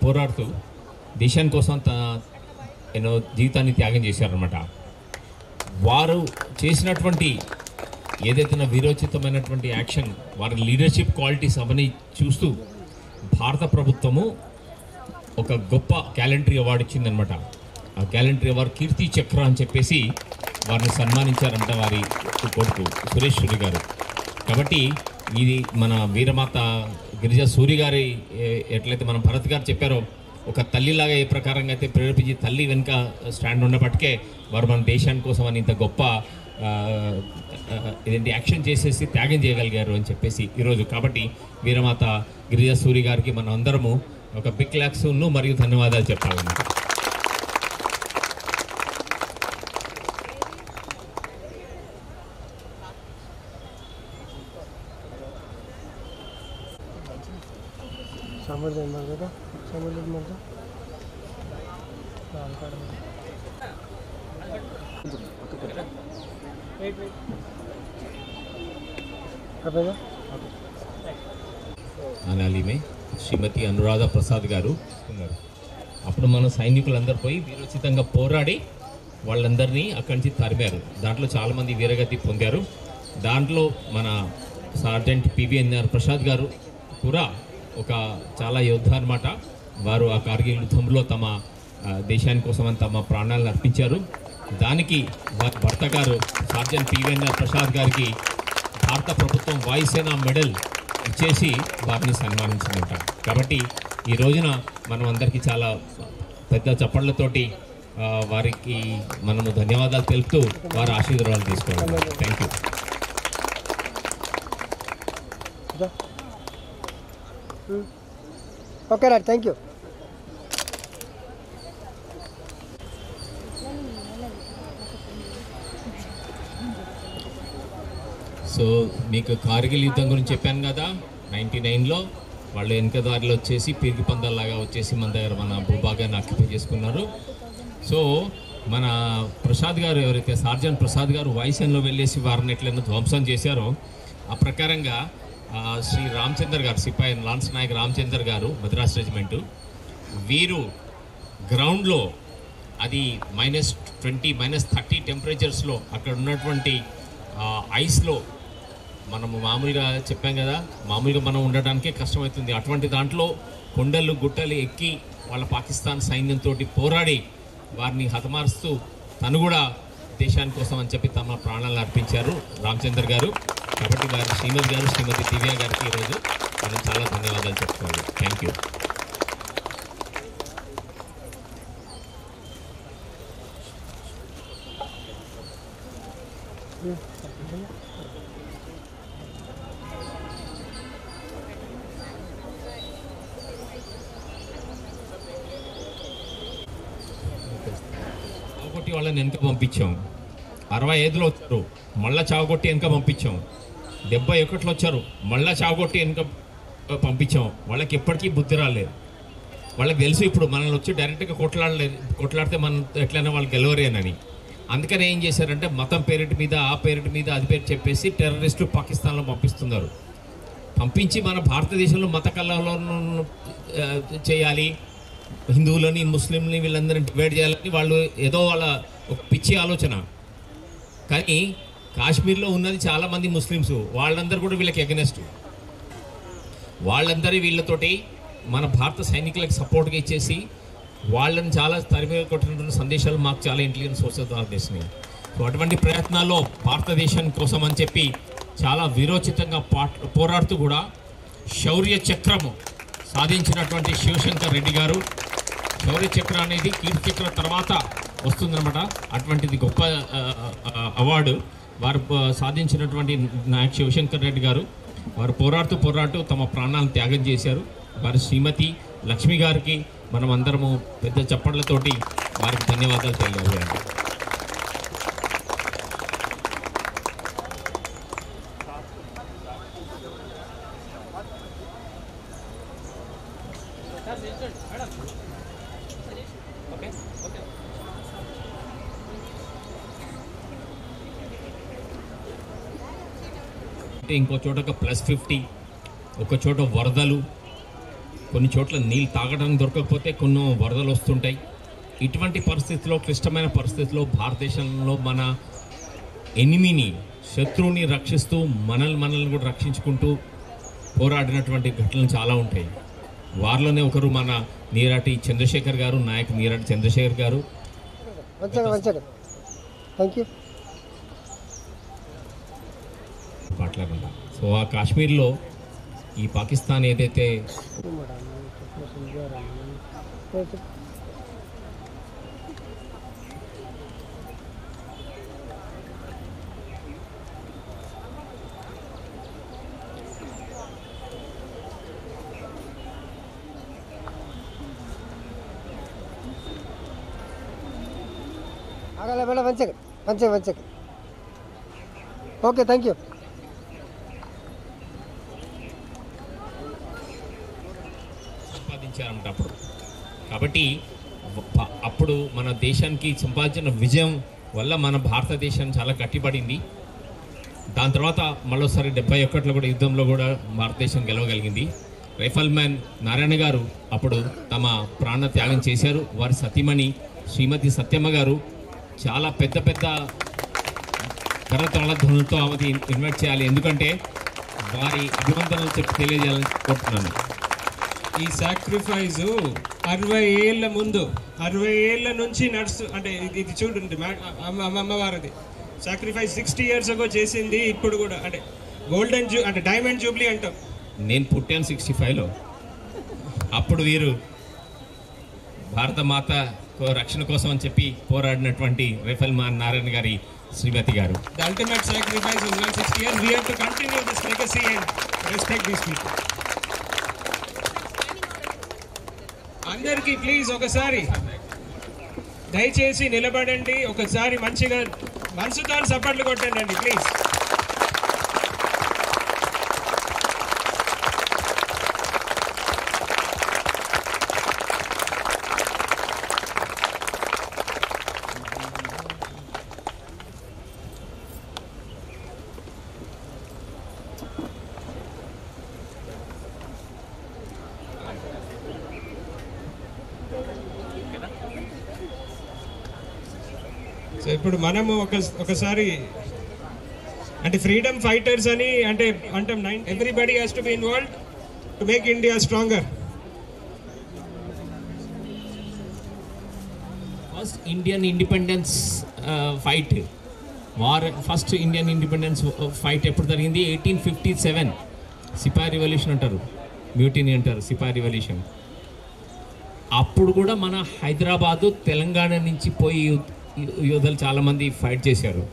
పోరాడుతూ దేశాని కోసం జీవితాన్ని త్యాగం చేశారనమాట. వారు చేసినటువంటి ఏదైతే వీరోచితమైనటువంటి యాక్షన్, వారి లీడర్షిప్ క్వాలిటీస్ అవన్నీ చూస్తూ భారత ప్రభుత్వము ఒక గొప్ప గ్యాలంటరీ అవార్డు ఇచ్చిందనమాట. ఆ గ్యాలంటరీ అవార్డు కీర్తి చక్ర అని చెప్పేసి వారిని సన్మానించారంట వారి కొడుకు సురేష్ సూరి గారు. కాబట్టి ఇది మన వీరమాత గిరిజా సూరి గారి ఎట్లయితే మన భరత్ గారు చెప్పారో, ఒక తల్లిలాగా ఏ ప్రకారంగా అయితే ప్రేరేపించి తల్లి వెనుక స్టాండ్ ఉన్నప్పటికే వారు మన దేశాని కోసం అని ఇంత గొప్ప ఇదేంటి యాక్షన్ చేసేసి త్యాగం చేయగలిగారు అని చెప్పేసి ఈరోజు. కాబట్టి వీరమాత గిరిజా సూరి గారికి మనం అందరము ఒక బిగ్ క్లాప్స్ను మరియు ధన్యవాదాలు చెప్పాలన్నమాట. అనాలి మే శ్రీమతి అనురాధ ప్రసాద్ గారు ఉన్నారు. అప్పుడు మన సైనికులందరూ పోయి వీరోచితంగా పోరాడి వాళ్ళందరినీ అక్కడి నుంచి తరిమారు. దాంట్లో చాలామంది వీరగతి పొందారు. దాంట్లో మన సార్జెంట్ పివిఎన్ఆర్ ప్రసాద్ గారు కూడా ఒక చాలా యోధ అనమాట. వారు ఆ కార్గిల్ యుద్ధంలో తమ దేశాని కోసం తమ ప్రాణాలను అర్పించారు. దానికి వారి భర్త గారు సార్జెంట్ పివిఎన్ఆర్ ప్రసాద్ గారికి భారత ప్రభుత్వం వాయుసేన మెడల్ ఇచ్చేసి వారిని సన్మానించిందంట. కాబట్టి ఈ రోజున మనం అందరికీ చాలా పెద్ద చప్పట్లతోటి వారికి మనము ధన్యవాదాలు తెలుపుతూ వారి ఆశీర్వాదాలు తీసుకోవాలి. Thank you. Okay right, thank you. So మీకు కార్గిల్ యుద్ధం గురించి చెప్పాను కదా. 99లో వాళ్ళు వెనక దారిలో వచ్చేసి పీరికి పందాల్లాగా వచ్చేసి మన దగ్గర మన భూభాగాన్ని ఆక్యుపై చేసుకున్నారు. సో మన ప్రసాద్ గారు ఎవరైతే సార్జెంట్ ప్రసాద్ గారు వాయుసేనలో వెళ్ళేసి వారిని ఎట్లయినా ధ్వంసం చేశారో ఆ ప్రకారంగా శ్రీ రామచందర్ గారు సిపాయి లాన్స్ నాయక్ రామచందర్ గారు మద్రాస్ రెజిమెంటు వీరు గ్రౌండ్లో అది -20 -30 టెంపరేచర్స్లో అక్కడ ఉన్నటువంటి ఐస్లో మనము మామూలుగా చెప్పాం కదా, మామూలుగా మనం ఉండడానికే కష్టమవుతుంది. అటువంటి దాంట్లో కొండలు గుట్టలు ఎక్కి వాళ్ళ పాకిస్తాన్ సైన్యంతో పోరాడి వారిని హతమారుస్తూ తను కూడా దేశాని కోసం అని చెప్పి తమ ప్రాణాలను అర్పించారు రామచందర్ గారు. కాబట్టి వారి శ్రీమతి గారు శ్రీమతి దివ్య గారికి ఈరోజు మనం చాలా ధన్యవాదాలు చెప్పుకోవాలి. Thank you. చావుకొట్టి వాళ్ళని వెనక పంపించాం. 65లో వచ్చారు, మళ్ళీ చావుకొట్టి వెనక పంపించాం. 71లో వచ్చారు, మళ్ళీ చావుకొట్టి వెనక పంపించాం. వాళ్ళకి ఎప్పటికీ బుద్ధి రాలేదు. వాళ్ళకి తెలుసు ఇప్పుడు మనల్ని వచ్చి డైరెక్ట్గా కొట్లాడితే మనం ఎట్లయినా వాళ్ళు గెలవరేనని. అందుకని ఏం చేశారంటే మతం పేరిటి మీద ఆ పేరిటి మీద అది పేరు చెప్పేసి టెర్రరిస్టులు పాకిస్తాన్లో పంపిస్తున్నారు. పంపించి మన భారతదేశంలో మత కలహాలను చేయాలి, హిందువులని ముస్లింలని వీళ్ళందరినీ డివైడ్ చేయాలని వాళ్ళు ఏదో వాళ్ళ ఒక పిచ్చి ఆలోచన. కానీ కాశ్మీర్లో ఉన్నది చాలామంది ముస్లిమ్స్, వాళ్ళందరూ కూడా వీళ్ళకి ఎగనెస్ట్. వాళ్ళందరి వీళ్ళతోటి మన భారత సైనికులకు సపోర్ట్గా ఇచ్చేసి వాళ్ళని చాలా తరిమి కొట్టినటువంటి సందేశాలు మాకు చాలా ఇంటెలిజెన్స్ సోర్సెస్ ద్వారా చేసినాయి. సో అటువంటి ప్రయత్నాల్లో భారతదేశం కోసం అని చెప్పి చాలా వీరోచితంగా పోరాడుతూ కూడా శౌర్య చక్రము సాధించినటువంటి శివశంకర్ రెడ్డి గారు. శౌర్య చక్ర అనేది కీర్తి చక్ర తర్వాత వస్తుందన్నమాట. అటువంటిది గొప్ప అవార్డు వారు సాధించినటువంటి నాయక్ శివశంకర్ రెడ్డి గారు. వారు పోరాడుతూ తమ ప్రాణాలను త్యాగం చేశారు. వారి శ్రీమతి లక్ష్మి గారికి మనం అందరము పెద్ద చప్పట్లతోటి వారికి ధన్యవాదాలు తెలియజేయాలి. ఇంకో చోట +50, ఒక చోట వరదలు, కొన్ని చోట్ల నీళ్ళు తాగడానికి దొరకకపోతే కొన్ని వరదలు వస్తుంటాయి. ఇటువంటి పరిస్థితుల్లో, క్లిష్టమైన పరిస్థితుల్లో భారతదేశంలో మన ఎనిమిని, శత్రువుని రక్షిస్తూ మనల్ని కూడా రక్షించుకుంటూ పోరాడినటువంటి ఘటనలు చాలా ఉంటాయి. వారిలోనే ఒకరు మన నీరాటి చంద్రశేఖర్ గారు, నాయక్ నీరాటి చంద్రశేఖర్ గారు. మాట్లాడకుండా సో ఆ కాశ్మీర్లో ఈ పాకిస్తాన్ ఏదైతే ఓకే, థ్యాంక్ యూ. సంపాదించారంట అప్పుడు. కాబట్టి అప్పుడు మన దేశానికి సంపాదించిన విజయం వల్ల మన భారతదేశం చాలా గట్టిపడింది. దాని తర్వాత మరోసారి 71లో కూడా యుద్ధంలో కూడా భారతదేశం గెలవగలిగింది. రైఫల్ మ్యాన్ నారాయణ గారు అప్పుడు తమ ప్రాణ త్యాగం చేశారు. వారి సతీమణి శ్రీమతి సత్యమ్మ గారు చాలా పెద్ద పెద్ద కరతాళ ధ్వనులతో ఆమెకి ఇన్వైట్ చేయాలి, ఎందుకంటే వారి అభివందనలు చెప్పి తెలియజేయాలనుకుంటున్నాను. ఈ సాక్రిఫైస్ 60 ఏళ్ళ ముందు, 60 ఏళ్ళ నుంచి అంటే ఇది చూడండి అమ్మవారిది సాక్రిఫైస్ 60 years ago చేసింది. ఇప్పుడు కూడా అంటే గోల్డెన్ అంటే డైమండ్ జూబ్లీ అంటాం. నేను పుట్టాను 65లో. అప్పుడు వీరు భారత మాత రక్షణ కోసం అని చెప్పి పోరాడినటువంటి రైఫల్ మ్యాన్ నారాయణ గారి శ్రీమతి గారు. The ultimate sacrifice is 160 years. We have to continue this legacy and respect these people. అందరికీ ప్లీజ్ ఒకసారి దయచేసి నిలబడండి, ఒకసారి మంచిగా మనసుతో సపోర్ట్లు కొట్టండి ప్లీజ్. సో ఇప్పుడు మనము ఒకసారి అంటే ఫ్రీడమ్ ఫైటర్స్ అని అంటే అంటాం. Everybody has to be involved to make India stronger. First Indian independence fight first Indian independence fight ఎప్పుడు జరిగింది? 1857 సిపాయి రివల్యూషన్ అంటారు, మ్యూటినీ అంటారు, సిపాయి రివల్యూషన్. అప్పుడు కూడా మన హైదరాబాదు, తెలంగాణ నుంచి పోయి యోధులు చాలామంది ఫైట్ చేశారు.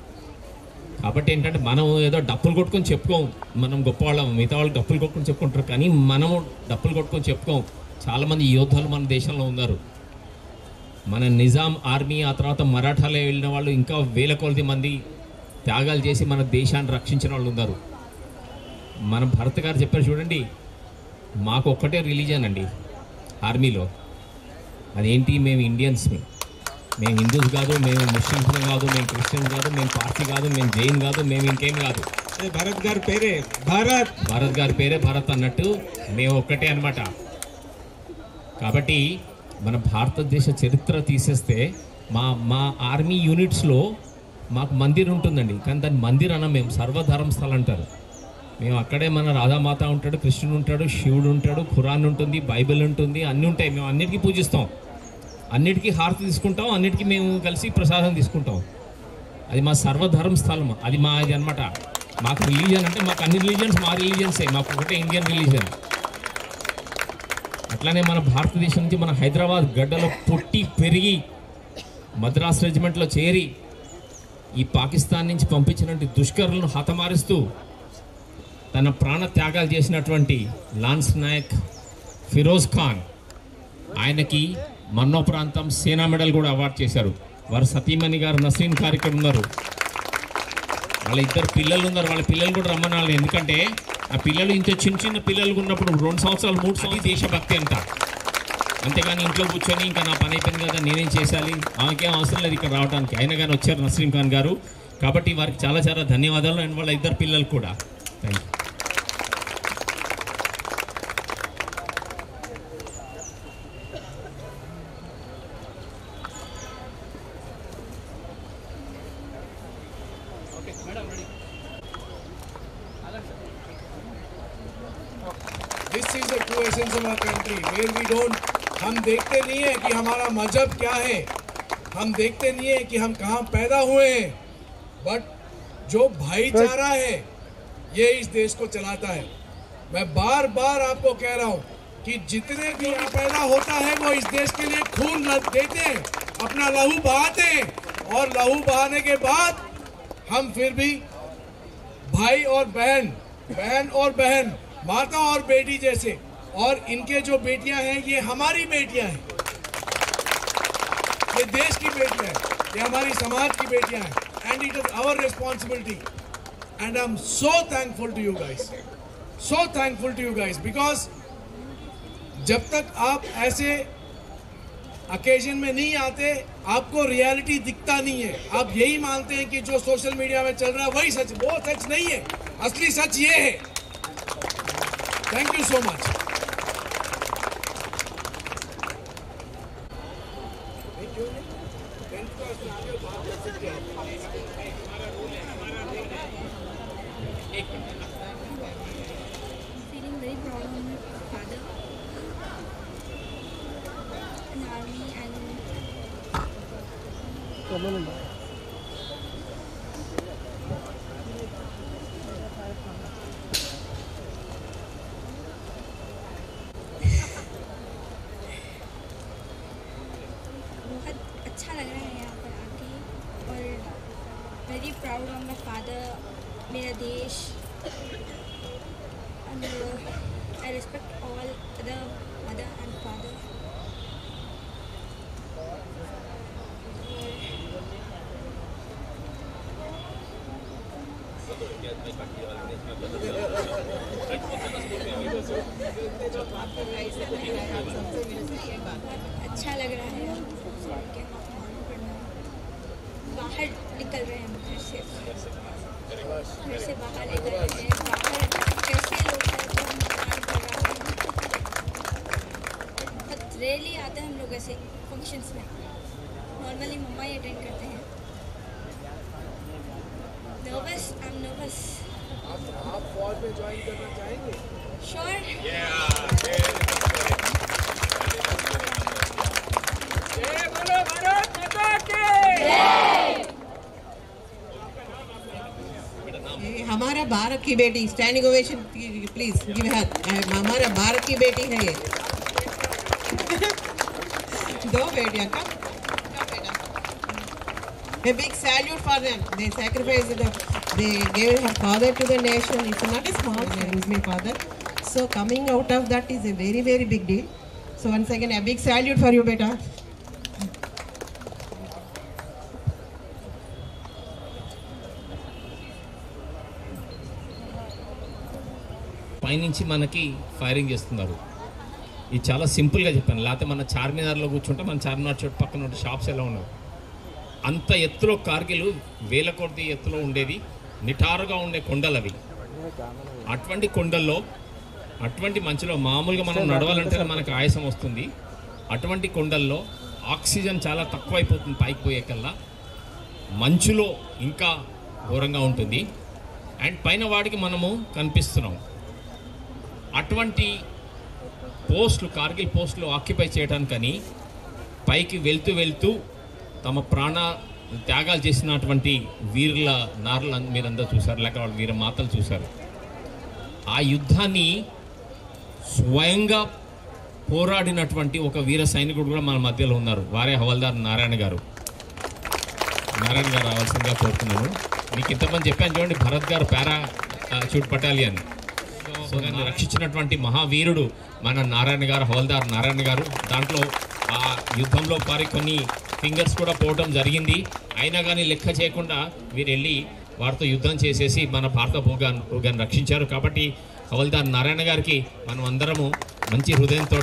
కాబట్టి ఏంటంటే మనం ఏదో డప్పులు కొట్టుకొని చెప్పుకోం, మనం గొప్పవాళ్ళం, మిగతా వాళ్ళు డప్పులు కొట్టుకొని చెప్పుకుంటారు, కానీ మనము డప్పులు కొట్టుకొని చెప్పుకోం. చాలామంది యోధులు మన దేశంలో ఉన్నారు. మన నిజాం ఆర్మీ, ఆ తర్వాత మరాఠాలో వెళ్ళిన వాళ్ళు ఇంకా వేల కొలది మంది త్యాగాలు చేసి మన దేశాన్ని రక్షించిన వాళ్ళు ఉన్నారు. మన భరత్ గారు చెప్పారు చూడండి, మాకు ఒక్కటే రిలీజన్ అండి ఆర్మీలో, అదేంటి? మేము ఇండియన్స్, మేము హిందూస్ కాదు, మేము ముస్లిమ్స్ కాదు, మేము క్రిస్టియన్స్ కాదు, మేము పార్సీ కాదు, మేము జైన్ కాదు, మేము ఇంకేం కాదు. భారత్ గారి పేరే భారత్, భారత్ గారి పేరే భారత్ అన్నట్టు మేము ఒక్కటే అన్నమాట. కాబట్టి మన భారతదేశ చరిత్ర తీసేస్తే మా ఆర్మీ యూనిట్స్లో మాకు మందిర్ ఉంటుందండి, కానీ దాన్ని మందిర్ అన్న మేము సర్వధర్మస్థల అంటారు. మేము అక్కడే మన రాధామాత ఉంటాడు, కృష్ణుడు ఉంటాడు, శివుడు ఉంటాడు, ఖురాన్ ఉంటుంది, బైబిల్ ఉంటుంది, అన్నీ ఉంటాయి. మేము అన్నిటికీ పూజిస్తాం, అన్నిటికీ హారతి తీసుకుంటాం, అన్నిటికీ మేము కలిసి ప్రసాదం తీసుకుంటాం. అది మా సర్వధర్మ స్థలం, అది మా ఇది అనమాట. మాకు రిలీజియన్ అంటే మాకు అన్ని రిలీజియన్స్ మా రిలీజియన్సే, మాకు ఒకటే ఇండియన్ రిలీజియన్. అట్లానే మన భారతదేశం నుంచి మన హైదరాబాద్ గడ్డలో పుట్టి పెరిగి మద్రాస్ రెజిమెంట్లో చేరి ఈ పాకిస్తాన్ నుంచి పంపించినటువంటి దుష్కరులను హతమారుస్తూ తన ప్రాణ త్యాగాలు చేసినటువంటి లాన్స్ నాయక్ ఫిరోజ్ ఖాన్, ఆయనకి మరణోపరాంతం సేనా మెడల్ కూడా అవార్డు చేశారు. వారు సతీమణి గారు నస్రీన్ గారు ఇక్కడ ఉన్నారు, వాళ్ళ ఇద్దరు పిల్లలు ఉన్నారు. వాళ్ళ పిల్లలు కూడా రమ్మనాలి, ఎందుకంటే ఆ పిల్లలు ఇంత చిన్న చిన్న పిల్లలు ఉన్నప్పుడు 2 సంవత్సరాలు 3 సంవత్సరాలు దేశభక్తి అంట. అంతేగాని ఇంట్లో కూర్చొని ఇంకా నా పని అయిపోయింది కదా నేనేం చేయాలి, ఆమెకేం అవసరం లేదు ఇక్కడ రావడానికి. అయినా కానీ వచ్చారు నస్రీన్ ఖాన్ గారు. కాబట్టి వారికి చాలా చాలా ధన్యవాదాలు. అండ్ వాళ్ళ ఇద్దరు పిల్లలు కూడా thank you. This is the true essence of our country, where we don't, हम देखते नहीं है कि हमारा मजहब क्या है, हम देखते नहीं है कि हम कहाँ पैदा हुए हैं, बट जो भाईचारा है ये इस देश को चलाता है. मैं बार बार आपको कह रहा हूँ कि जितने भी यहाँ पैदा होता है वो इस देश के लिए खून देते हैं, अपना लहू बहाते हैं, और लहू बहाने के बाद हम फिर भी भाई और बहन, बहन और बहन, माता और बेटी जैसे, और इनके जो बेटियां हैं ये हमारी बेटियां हैं, ये देश की बेटियां हैं, ये हमारी समाज की बेटियां हैं, and it is our responsibility. And I am so thankful to you guys, so thankful to you guys, because जब तक आप ऐसे अकेजन में नहीं आते आपको रियलिटी दिखता नहीं है. आप यही मानते हैं कि जो सोशल मीडिया में चल रहा है वही सच, वो सच नहीं है, असली सच ये है. Thank you so much. Feeling very proud of my father in army and बहुत अच्छा लग रहा है यहाँ पर आके, और very proud of my father, मेरा देश. And I respect all other mother and father. अच्छा लग रहा है बाहर निकल रहे हैं हम घर से बाहर निकल रहे हैं. बाहर कैसे लोग हैं जो हम काम कर रहे हैं, बहुत रेयरली आते हैं हम लोग ऐसे फंक्शंस में. नॉर्मली मम्मा ही अटेंड करते हैं. Nervous, I am nervous. आप फौज में ज्वाइन करना चाहेंगे? श्योर. हमारा भारत की बेटी, standing ovation please give her. हमारा भारत की बेटी है ये. दो बेटियां कम बेटा. A big salute for them. They sacrificed they gave her father to the nation. It's not a small thing. He's my father. So coming out of that is a very very big deal. So once again a big salute for you beta. పైనుంచి మనకి firing చేస్తున్నారు. ఇది చాలా సింపుల్గా చెప్పాను. లేకపోతే మన చార్మినార్లో కూర్చుంటే మన చార్మినార్ చుట్టూ పక్కన ఉండే షాప్స్ ఎలా ఉన్నాయి, అంత ఎత్తులో కార్గిల్ వేల కొద్ది ఎత్తులో ఉండేది. నిటారుగా ఉండే కొండలు అవి. అటువంటి కొండల్లో, అటువంటి మంచులో మామూలుగా మనం నడవాలంటే మనకు ఆయాసం వస్తుంది. అటువంటి కొండల్లో ఆక్సిజన్ చాలా తక్కువైపోతుంది పైకి పోయే కల్లా. మంచులో ఇంకా ఘోరంగా ఉంటుంది. అండ్ పైన వాడికి మనము కనిపిస్తున్నాం. అటువంటి పోస్టులు, కార్గిల్ పోస్టులు ఆక్యుపై చేయడానికని పైకి వెళ్తూ తమ ప్రాణ త్యాగాలు చేసినటువంటి వీరుల నారులు మీరందరూ చూశారు, లేక వాళ్ళ వీర మాతలు చూశారు. ఆ యుద్ధాన్ని స్వయంగా పోరాడినటువంటి ఒక వీర సైనికుడు కూడా మన మధ్యలో ఉన్నారు. వారే హవల్దార్ నారాయణ గారు. నారాయణ గారు రావాల్సిందిగా కోరుతున్నాను. మీకు ఇంతమంది చెప్పాను చూడండి, భరత్ గారు పారా షూట్ బటాలియన్ రక్షించినటువంటి మహావీరుడు మన నారాయణ గారు, హవల్దార్ నారాయణ గారు. దాంట్లో ఆ యుద్ధంలో వారి కొన్ని ఫింగర్స్ కూడా పోవడం జరిగింది. అయినా కానీ లెక్క చేయకుండా వీరు వెళ్ళి వారితో యుద్ధం చేసేసి మన భారత భూగాన్ని రక్షించారు. కాబట్టి హవల్దార్ నారాయణ గారికి మనం అందరము మంచి హృదయంతో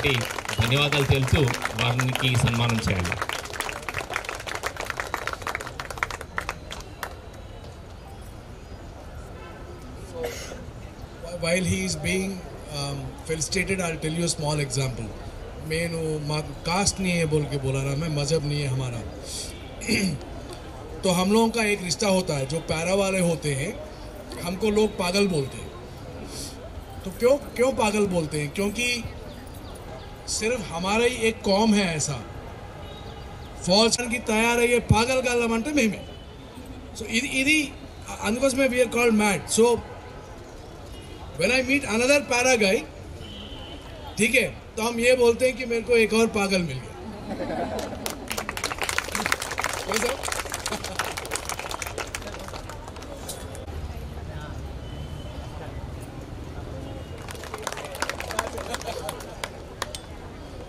ధన్యవాదాలు తెలుపుతూ వారికి సన్మానం చేయాలి. while he is being felicitated, I'll tell you a small example. मैंने माँ कास्ट नहीं है बोल के बोला ना, मैं मज़हब नहीं है हमारा. तो हम लोगों का एक रिश्ता होता है, जो पैरा वाले होते हैं हमको लोग पागल बोलते हैं. तो क्यों पागल बोलते हैं? क्योंकि सिर्फ हमारा ही एक कौम है ऐसा, फौज की तैयार है ये पागल का लमंटे में. So ఇది అందుకోసమే we are called mad. So when I meet another para guy, ठीक है, तो हम ये बोलते हैं कि मेरे को एक और पागल मिल गया.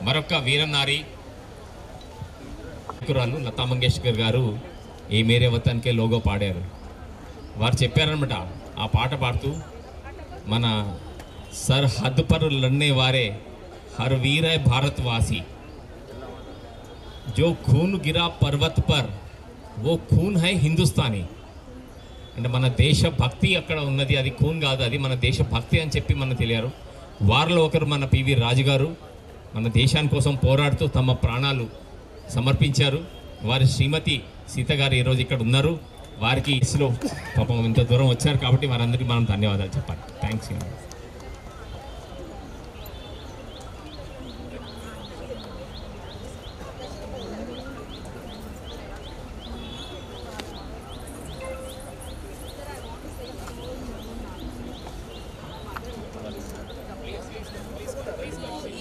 మరొక వీరనారి కురాలు లతా మంగేష్కర్ గారు ఈ మేరే వతన్కే లోగో పాడారు. వారు చెప్పారనమాట ఆ పాట పాడుతూ, మన सरहद पर लड़ने वाले हर वीर है भारतवासी, जो खून गिरा पर्वत पर वो खून है हिंदुस्तानी. అంటే మన దేశభక్తి అక్కడ ఉన్నది, అది ఖూన్ కాదు, అది మన దేశభక్తి అని చెప్పి మనకు తెలియారు. వారిలో ఒకరు మన పివి రాజు గారు, మన దేశాని కోసం పోరాడుతూ తమ ప్రాణాలు సమర్పించారు. వారి శ్రీమతి సీత గారు ఈరోజు ఇక్కడ ఉన్నారు. వారికి ఇస్లో పాపం ఇంత దూరం వచ్చారు కాబట్టి వారందరికీ మనం ధన్యవాదాలు చెప్పాలి. థ్యాంక్స్.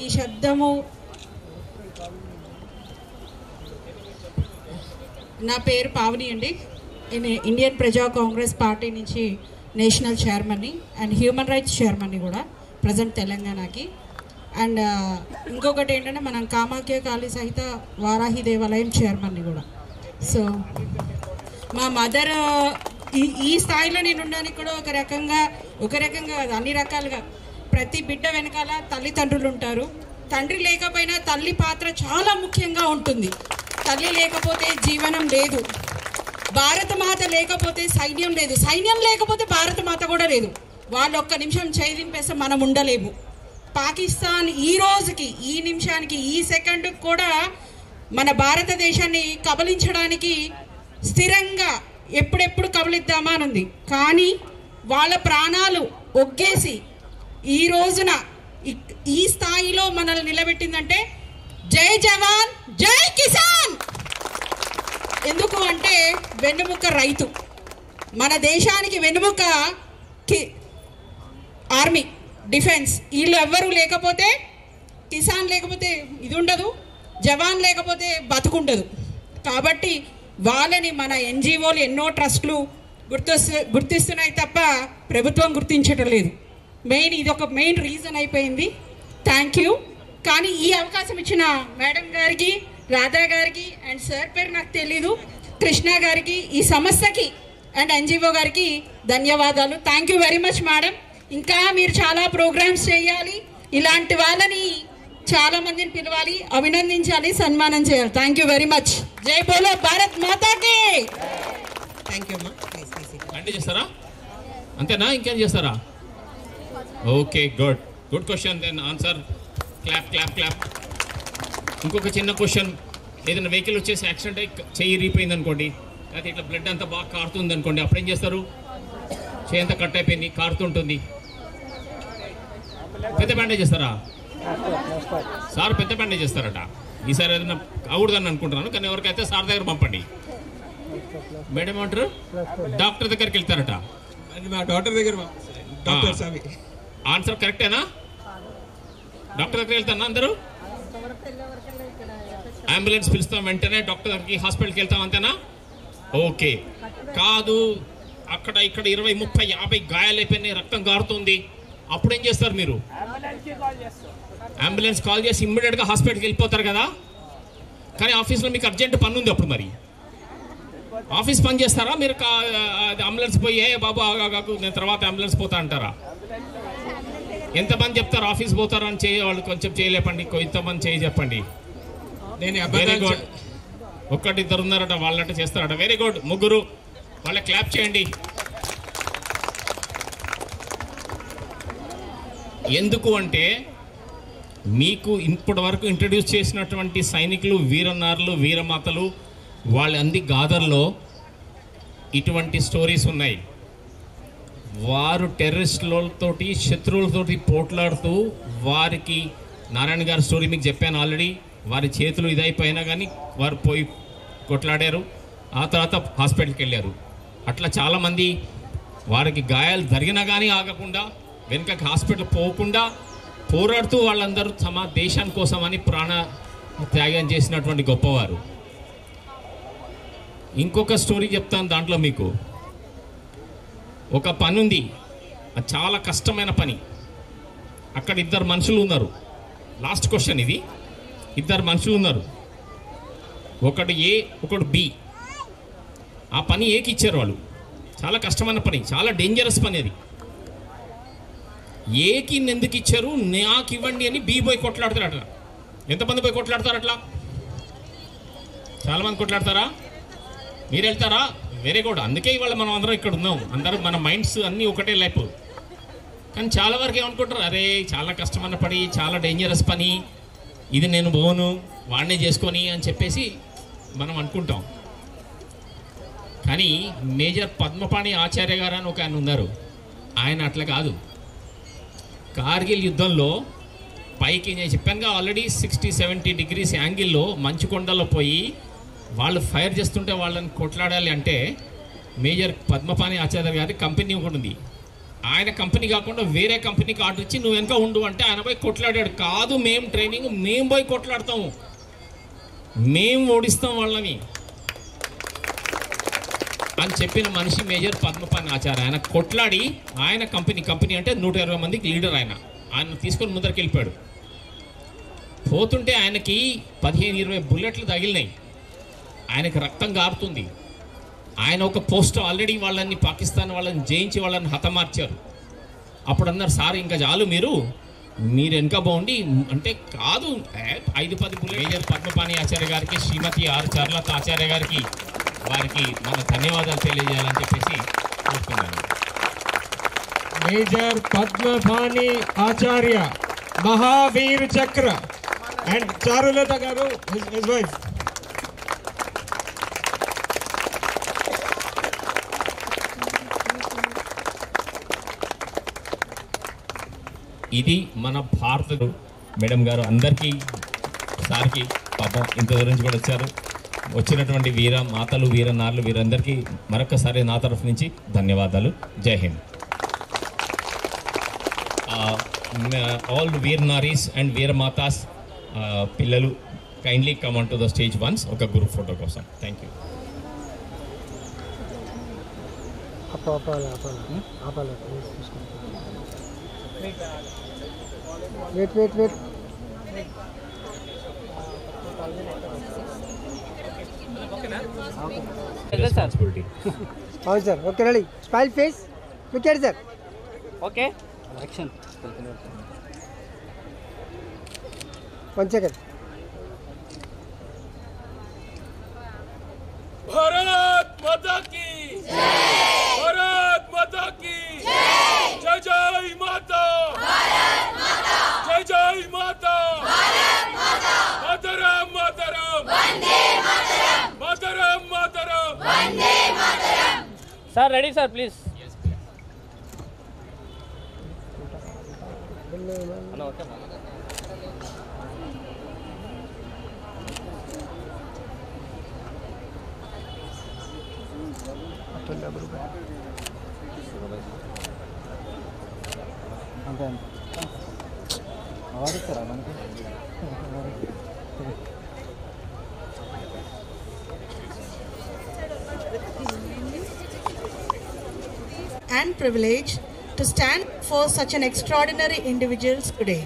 ఈ శబ్దము, నా పేరు పావని అండి. నేను ఇండియన్ ప్రజా కాంగ్రెస్ పార్టీ నుంచి నేషనల్ చైర్మన్ని అండ్ హ్యూమన్ రైట్స్ చైర్మన్ని కూడా ప్రజెంట్ తెలంగాణకి. అండ్ ఇంకొకటి ఏంటంటే మనం కామాఖ్య కాళీ సహిత వారాహి దేవాలయం చైర్మన్ని కూడా. సో మా మదర్ ఈ స్థాయిలో నేను ఉండడానికి కూడా ఒక రకంగా కాదు, అన్ని రకాలుగా ప్రతి బిడ్డ వెనకాల తల్లిదండ్రులు ఉంటారు. తండ్రి లేకపోయినా తల్లి పాత్ర చాలా ముఖ్యంగా ఉంటుంది. తల్లి లేకపోతే జీవనం లేదు. భారత మాత లేకపోతే సైన్యం లేదు. సైన్యం లేకపోతే భారత మాత కూడా లేదు. వాళ్ళు ఒక్క నిమిషం చేయి దింపేస్తే మనం ఉండలేము. పాకిస్తాన్ ఈ రోజుకి, ఈ నిమిషానికి, ఈ సెకండ్కి కూడా మన భారతదేశాన్ని కబలించడానికి స్థిరంగా ఎప్పుడెప్పుడు కబలిద్దామా అని ఉంది. కానీ వాళ్ళ ప్రాణాలు ఒగ్గేసి ఈ రోజున ఈ స్థాయిలో మనల్ని నిలబెట్టిందంటే జై జవాన్ జై కిసాన్. ఎందుకు అంటే వెన్నుముక్క రైతు, మన దేశానికి వెన్నుముక్క ఆర్మీ, డిఫెన్స్. వీళ్ళు ఎవ్వరూ లేకపోతే, కిసాన్ లేకపోతే ఇది ఉండదు, జవాన్ లేకపోతే బతుకుండదు. కాబట్టి వాళ్ళని మన ఎన్జిఓలు, ఎన్నో ట్రస్టులు గుర్తిస్తున్నాయి తప్ప ప్రభుత్వం గుర్తించడం లేదు. ఇది ఒక మెయిన్ రీజన్ అయిపోయింది. Thank you. కానీ ఈ అవకాశం ఇచ్చిన మేడం గారికి, రాధా గారికి అండ్ సార్ పేరు నాకు తెలీదు, కృష్ణ గారికి, ఈ సంస్థకి అండ్ ఎన్జిఓ గారికి ధన్యవాదాలు. Thank you very much madam. ఇంకా మీరు చాలా ప్రోగ్రామ్స్ చేయాలి, ఇలాంటి వాళ్ళని చాలా మందిని పిలవాలి, అభినందించాలి, సన్మానం చేయాలి. Thank you very much. జై బోలో భారత్ మాతాకి. థ్యాంక్ యూ అమ్మా. అంటే చేస్తారా? అంతేనా? ఇంకేం చేస్తారా? Okay, good question. Then answer. Clap. ఇంకొక చిన్న క్వశ్చన్. ఏదైనా వెహికల్ వచ్చేసి యాక్సిడెంట్ అయ్యి చెయ్యి రీపోయింది అనుకోండి, అయితే ఇట్లా బ్లడ్ అంతా బాగా కారుతుంది అనుకోండి, అప్పుడేం చేస్తారు? చెయ్యి అంతా కట్ అయిపోయింది, కారుతుంటుంది, పెద్ద బ్యాండేజ్ చేస్తారా? సార్ పెద్ద బ్యాండేజ్ చేస్తారట. ఈసారి ఏదైనా అవకూడదని అనుకుంటున్నాను, కానీ ఎవరికైతే సార్ దగ్గర పంపండి. మేడం ఏమంటారు? డాక్టర్ దగ్గరికి వెళ్తారట. మా డాక్టర్ దగ్గర ఆన్సర్ కరెక్టేనా? డాక్టర్ దగ్గరికి వెళ్తానా అందరూ? అంబులెన్స్ పిలుస్తాం, వెంటనే డాక్టర్ దగ్గరికి, హాస్పిటల్కి వెళ్తాం, అంతేనా? ఓకే. కాదు, అక్కడ ఇక్కడ 20, 30, 50 గాయాలైపోయినాయి, రక్తం కారుతుంది, అప్పుడేం చేస్తారు మీరు? అంబులెన్స్ కాల్ చేసి ఇమ్మీడియట్గా హాస్పిటల్కి వెళ్ళిపోతారు కదా. కానీ ఆఫీస్లో మీకు అర్జెంట్ పని ఉంది, అప్పుడు మరి ఆఫీస్ పని చేస్తారా? మీరు అంబులెన్స్ పోయి ఏ బాబు ఆగాకు, నేను తర్వాత అంబులెన్స్ పోతా అంటారా? ఎంతమంది చెప్తారు ఆఫీస్ పోతారు అని చేయవాళ్ళు? కొంచెం చేయలేపండి, ఇంతమంది చేయి చెప్పండి. Very good. ఒక్కటిద్దరు ఉన్నారట, వాళ్ళంటే చేస్తారట. Very good. ముగ్గురు, వాళ్ళ క్లాప్ చేయండి. ఎందుకు అంటే మీకు ఇప్పటి వరకు ఇంట్రడ్యూస్ చేసినటువంటి సైనికులు, వీరనారులు, వీరమాతలు, వాళ్ళంది గాథల్లో ఇటువంటి స్టోరీస్ ఉన్నాయి. వారు టెర్రరిస్టులతోటి, శత్రువులతోటి పోట్లాడుతూ, వారికి నారాయణ గారి స్టోరీ మీకు చెప్పాను ఆల్రెడీ, వారి చేతులు ఇదైపోయినా కానీ వారు పోయి కొట్లాడారు, ఆ తర్వాత హాస్పిటల్కి వెళ్ళారు. అట్లా చాలామంది వారికి గాయాలు జరిగినా కానీ ఆగకుండా, వెనుకకి హాస్పిటల్ పోకుండా పోరాడుతూ వాళ్ళందరూ తమ దేశాని కోసమని ప్రాణ త్యాగం చేసినటువంటి గొప్పవారు. ఇంకొక స్టోరీ చెప్తాను. దాంట్లో మీకు ఒక పని ఉంది, అది చాలా కష్టమైన పని. అక్కడ ఇద్దరు మనుషులు ఉన్నారు. లాస్ట్ క్వశ్చన్ ఇది. ఇద్దరు మనుషులు ఉన్నారు, ఒకడు ఏ, ఒకడు బి. ఆ పని ఏకి ఇచ్చారు వాళ్ళు. చాలా కష్టమైన పని, చాలా డేంజరస్ పని అది. ఏకి ఎందుకు ఇచ్చారు, నాకు ఇవ్వండి అని బి పోయి కొట్లాడతారు. అట్లా ఎంతమంది పోయి కొట్లాడతారు? అట్లా చాలామంది కొట్లాడతారా? మీరు వెళ్తారా? Very good. అందుకే ఇవాళ మనం అందరం ఇక్కడ ఉన్నాం. అందరూ మన మైండ్స్ అన్నీ ఒకటే లైఫ్. కానీ చాలా వరకు ఏమనుకుంటారు, అరే చాలా కష్టమైన పని, చాలా డేంజరస్ పని, ఇది నేను పోను, వాడినే చేసుకొని అని చెప్పేసి మనం అనుకుంటాం. కానీ మేజర్ పద్మపాణి ఆచార్య గారు అని ఒక ఆయన ఉన్నారు. ఆయన అట్లా కాదు. కార్గిల్ యుద్ధంలో పైకి, నేను చెప్పానుగా ఆల్రెడీ 60-70 డిగ్రీస్ యాంగిల్లో మంచు కొండల్లో పోయి వాళ్ళు ఫైర్ చేస్తుంటే వాళ్ళని కొట్లాడాలి అంటే మేజర్ పద్మపాణి ఆచార్య గారి కంపెనీ ఒకటి ఉంది. ఆయన కంపెనీ కాకుండా వేరే కంపెనీకి ఆర్డర్ ఇచ్చి నువ్వు వెనక ఉండు అంటే ఆయన పోయి కొట్లాడాడు. కాదు, మేము ట్రైనింగ్, మేము పోయి కొట్లాడతాము, మేము ఓడిస్తాం వాళ్ళని అని చెప్పిన మనిషి మేజర్ పద్మపాణి ఆచార్య. ఆయన కొట్లాడి ఆయన కంపెనీ అంటే 120 మందికి లీడర్. ఆయన తీసుకొని ముందరికి వెళ్ళిపోయాడు. పోతుంటే ఆయనకి 15-20 బుల్లెట్లు తగిలినాయి. ఆయనకి రక్తం గారుతుంది. ఆయన ఒక పోస్ట్ ఆల్రెడీ వాళ్ళని పాకిస్తాన్ వాళ్ళని జయించి వాళ్ళని హతమార్చారు. అప్పుడు అన్నారు, సార్ ఇంకా చాలు, మీరు వెనుక బాగుండి అంటే కాదు, 5-10 బుల్లెట్. మేజర్ పద్మపాణి ఆచార్య గారికి, శ్రీమతి ఆర్ చార్లత ఆచార్య గారికి, వారికి మన ధన్యవాదాలు తెలియజేయాలని చెప్పేసి కోరుతున్నాను. మేజర్ పద్మపాణి ఆచార్య, మహావీర్ చక్ర, అండ్ చారులత గారు, his wife. ఇది మన భారత మేడం గారు అందరికీ, సార్కి పాపం ఇంత దూరం నుంచి కూడా వచ్చారు. వచ్చినటువంటి వీర మాతలు, వీరనారులు, వీరందరికీ మరొకసారి నా తరఫు నుంచి ధన్యవాదాలు. జై హింద్. ఆల్ వీర్ నారీస్ అండ్ వీర మాతాస్, పిల్లలు kindly come on to the stage once, ఒక గ్రూప్ ఫోటో కోసం. Thank you. Wait Responsibility. అవును sir. Okay, ready. Smile face. Look at sir. Okay, action. 1 second. Bharat Mata की जय, भारत माता की जय, जय जय माता, भारत माता, जय जय माता, भारत माता, मातरम मातरम, वंदे मातरम, मातरम मातरम, वंदे मातरम. Sir ready sir, please. Hello, okay. అంతే వాడిస్తారా మనకి? And privilege to stand for such an extraordinary individuals today.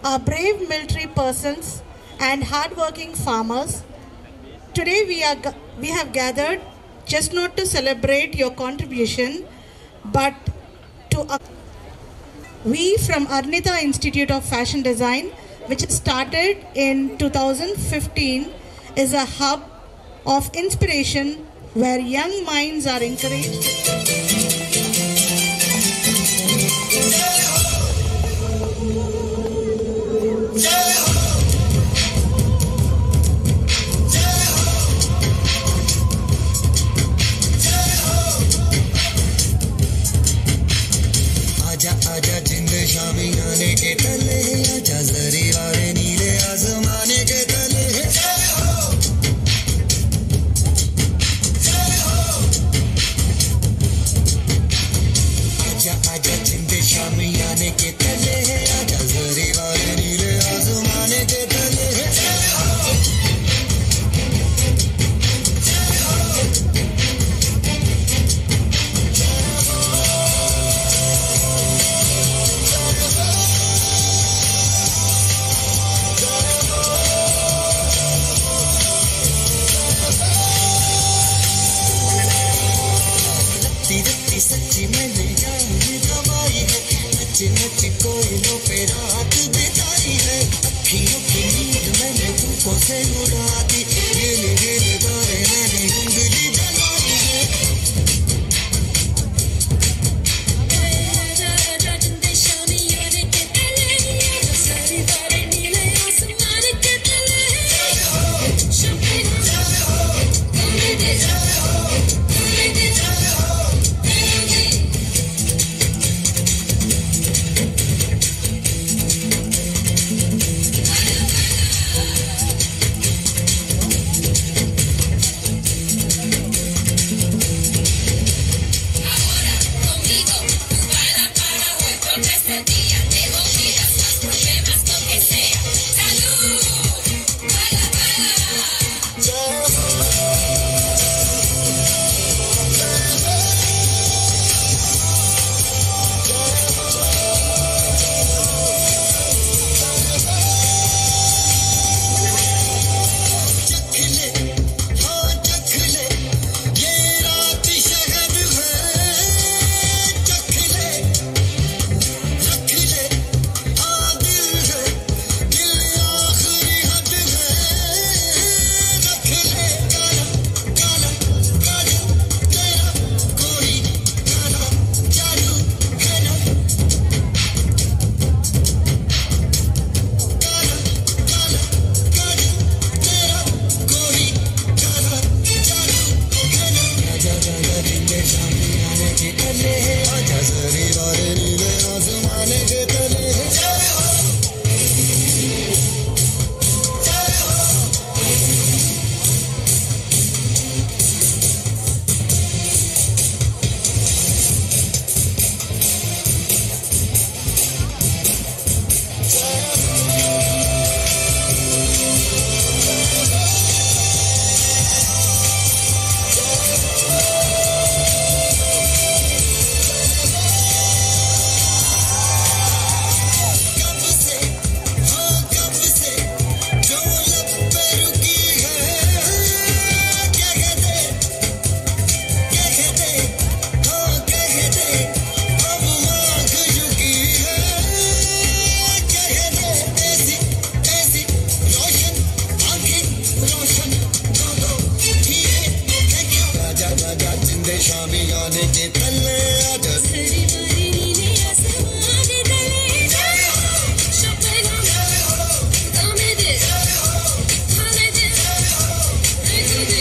Our brave military persons and hardworking farmers, today we have gathered just not to celebrate your contribution, but to we from Arnita Institute of Fashion Design, which started in 2015, is a hub of inspiration where young minds are encouraged. जिंदे शामी आने के तले आजा जरी वाले नीले आसमाने के तले आजा आजा जिंदे शामी आने के तले आजा जरी वाले नीले आसमाने के तले सच्ची मैंने जान गवाई है नच नच कोयलों पे रात बिताई है अखियों की नींद मैंने धूपों से उड़ा दी गिल गिल गाए मैंने उंगली जलाई है आजा आजा जिंदे शामी आने के तले सारी बारें नीले आसमान के तले शम्मे तुम्हें दे शामी आने के तले आजा तेरी बारी नीले आसमान के तले शपना दमे दे खाने दे ऐसे दे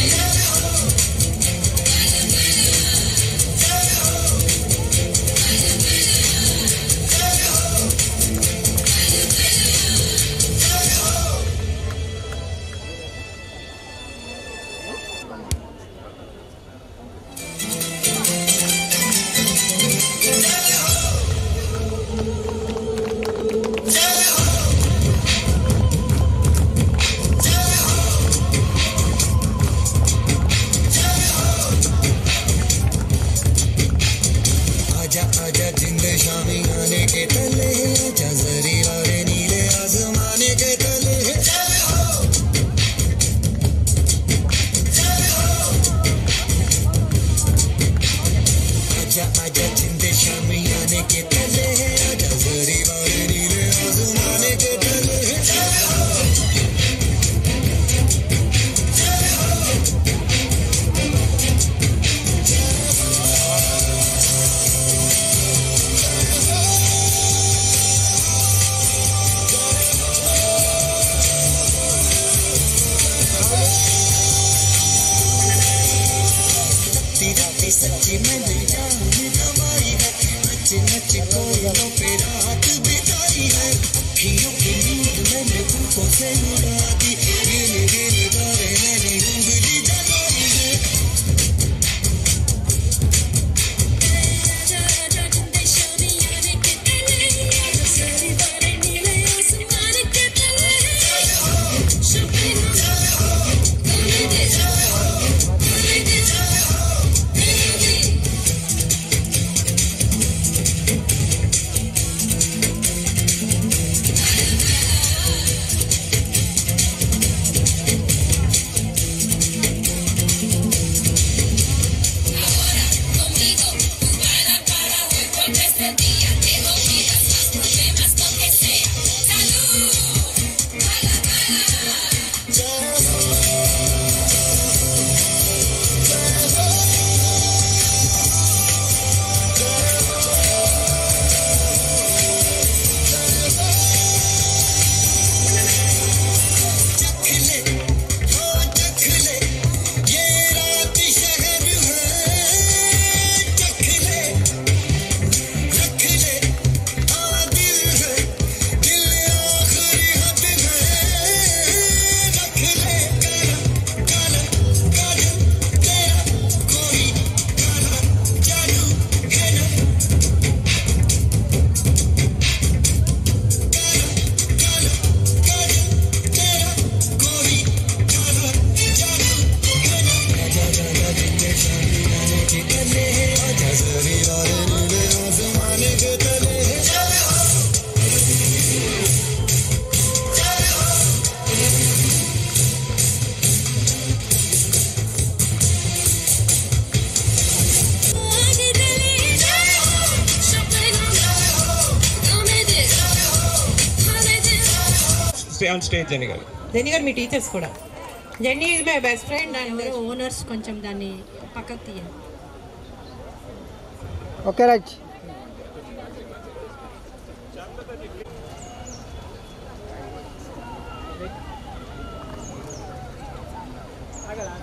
आजा जिंदे शामी आने के तले आजा जरी वाले नीले आसमाने के तले आजा आजा जिंदे शामी आने के तले आजा जरी वाले नीले आसमाने के तले सच्ची मैंने जान गवाई है नच नच कोयलों पे रात stay on stage, Jenny garu. Jenny garu, me teachers కూడా. Jenny is my best friend and owners కొంచెం దాన్ని పక్కకు తీయండి. Okay right. ఆగలా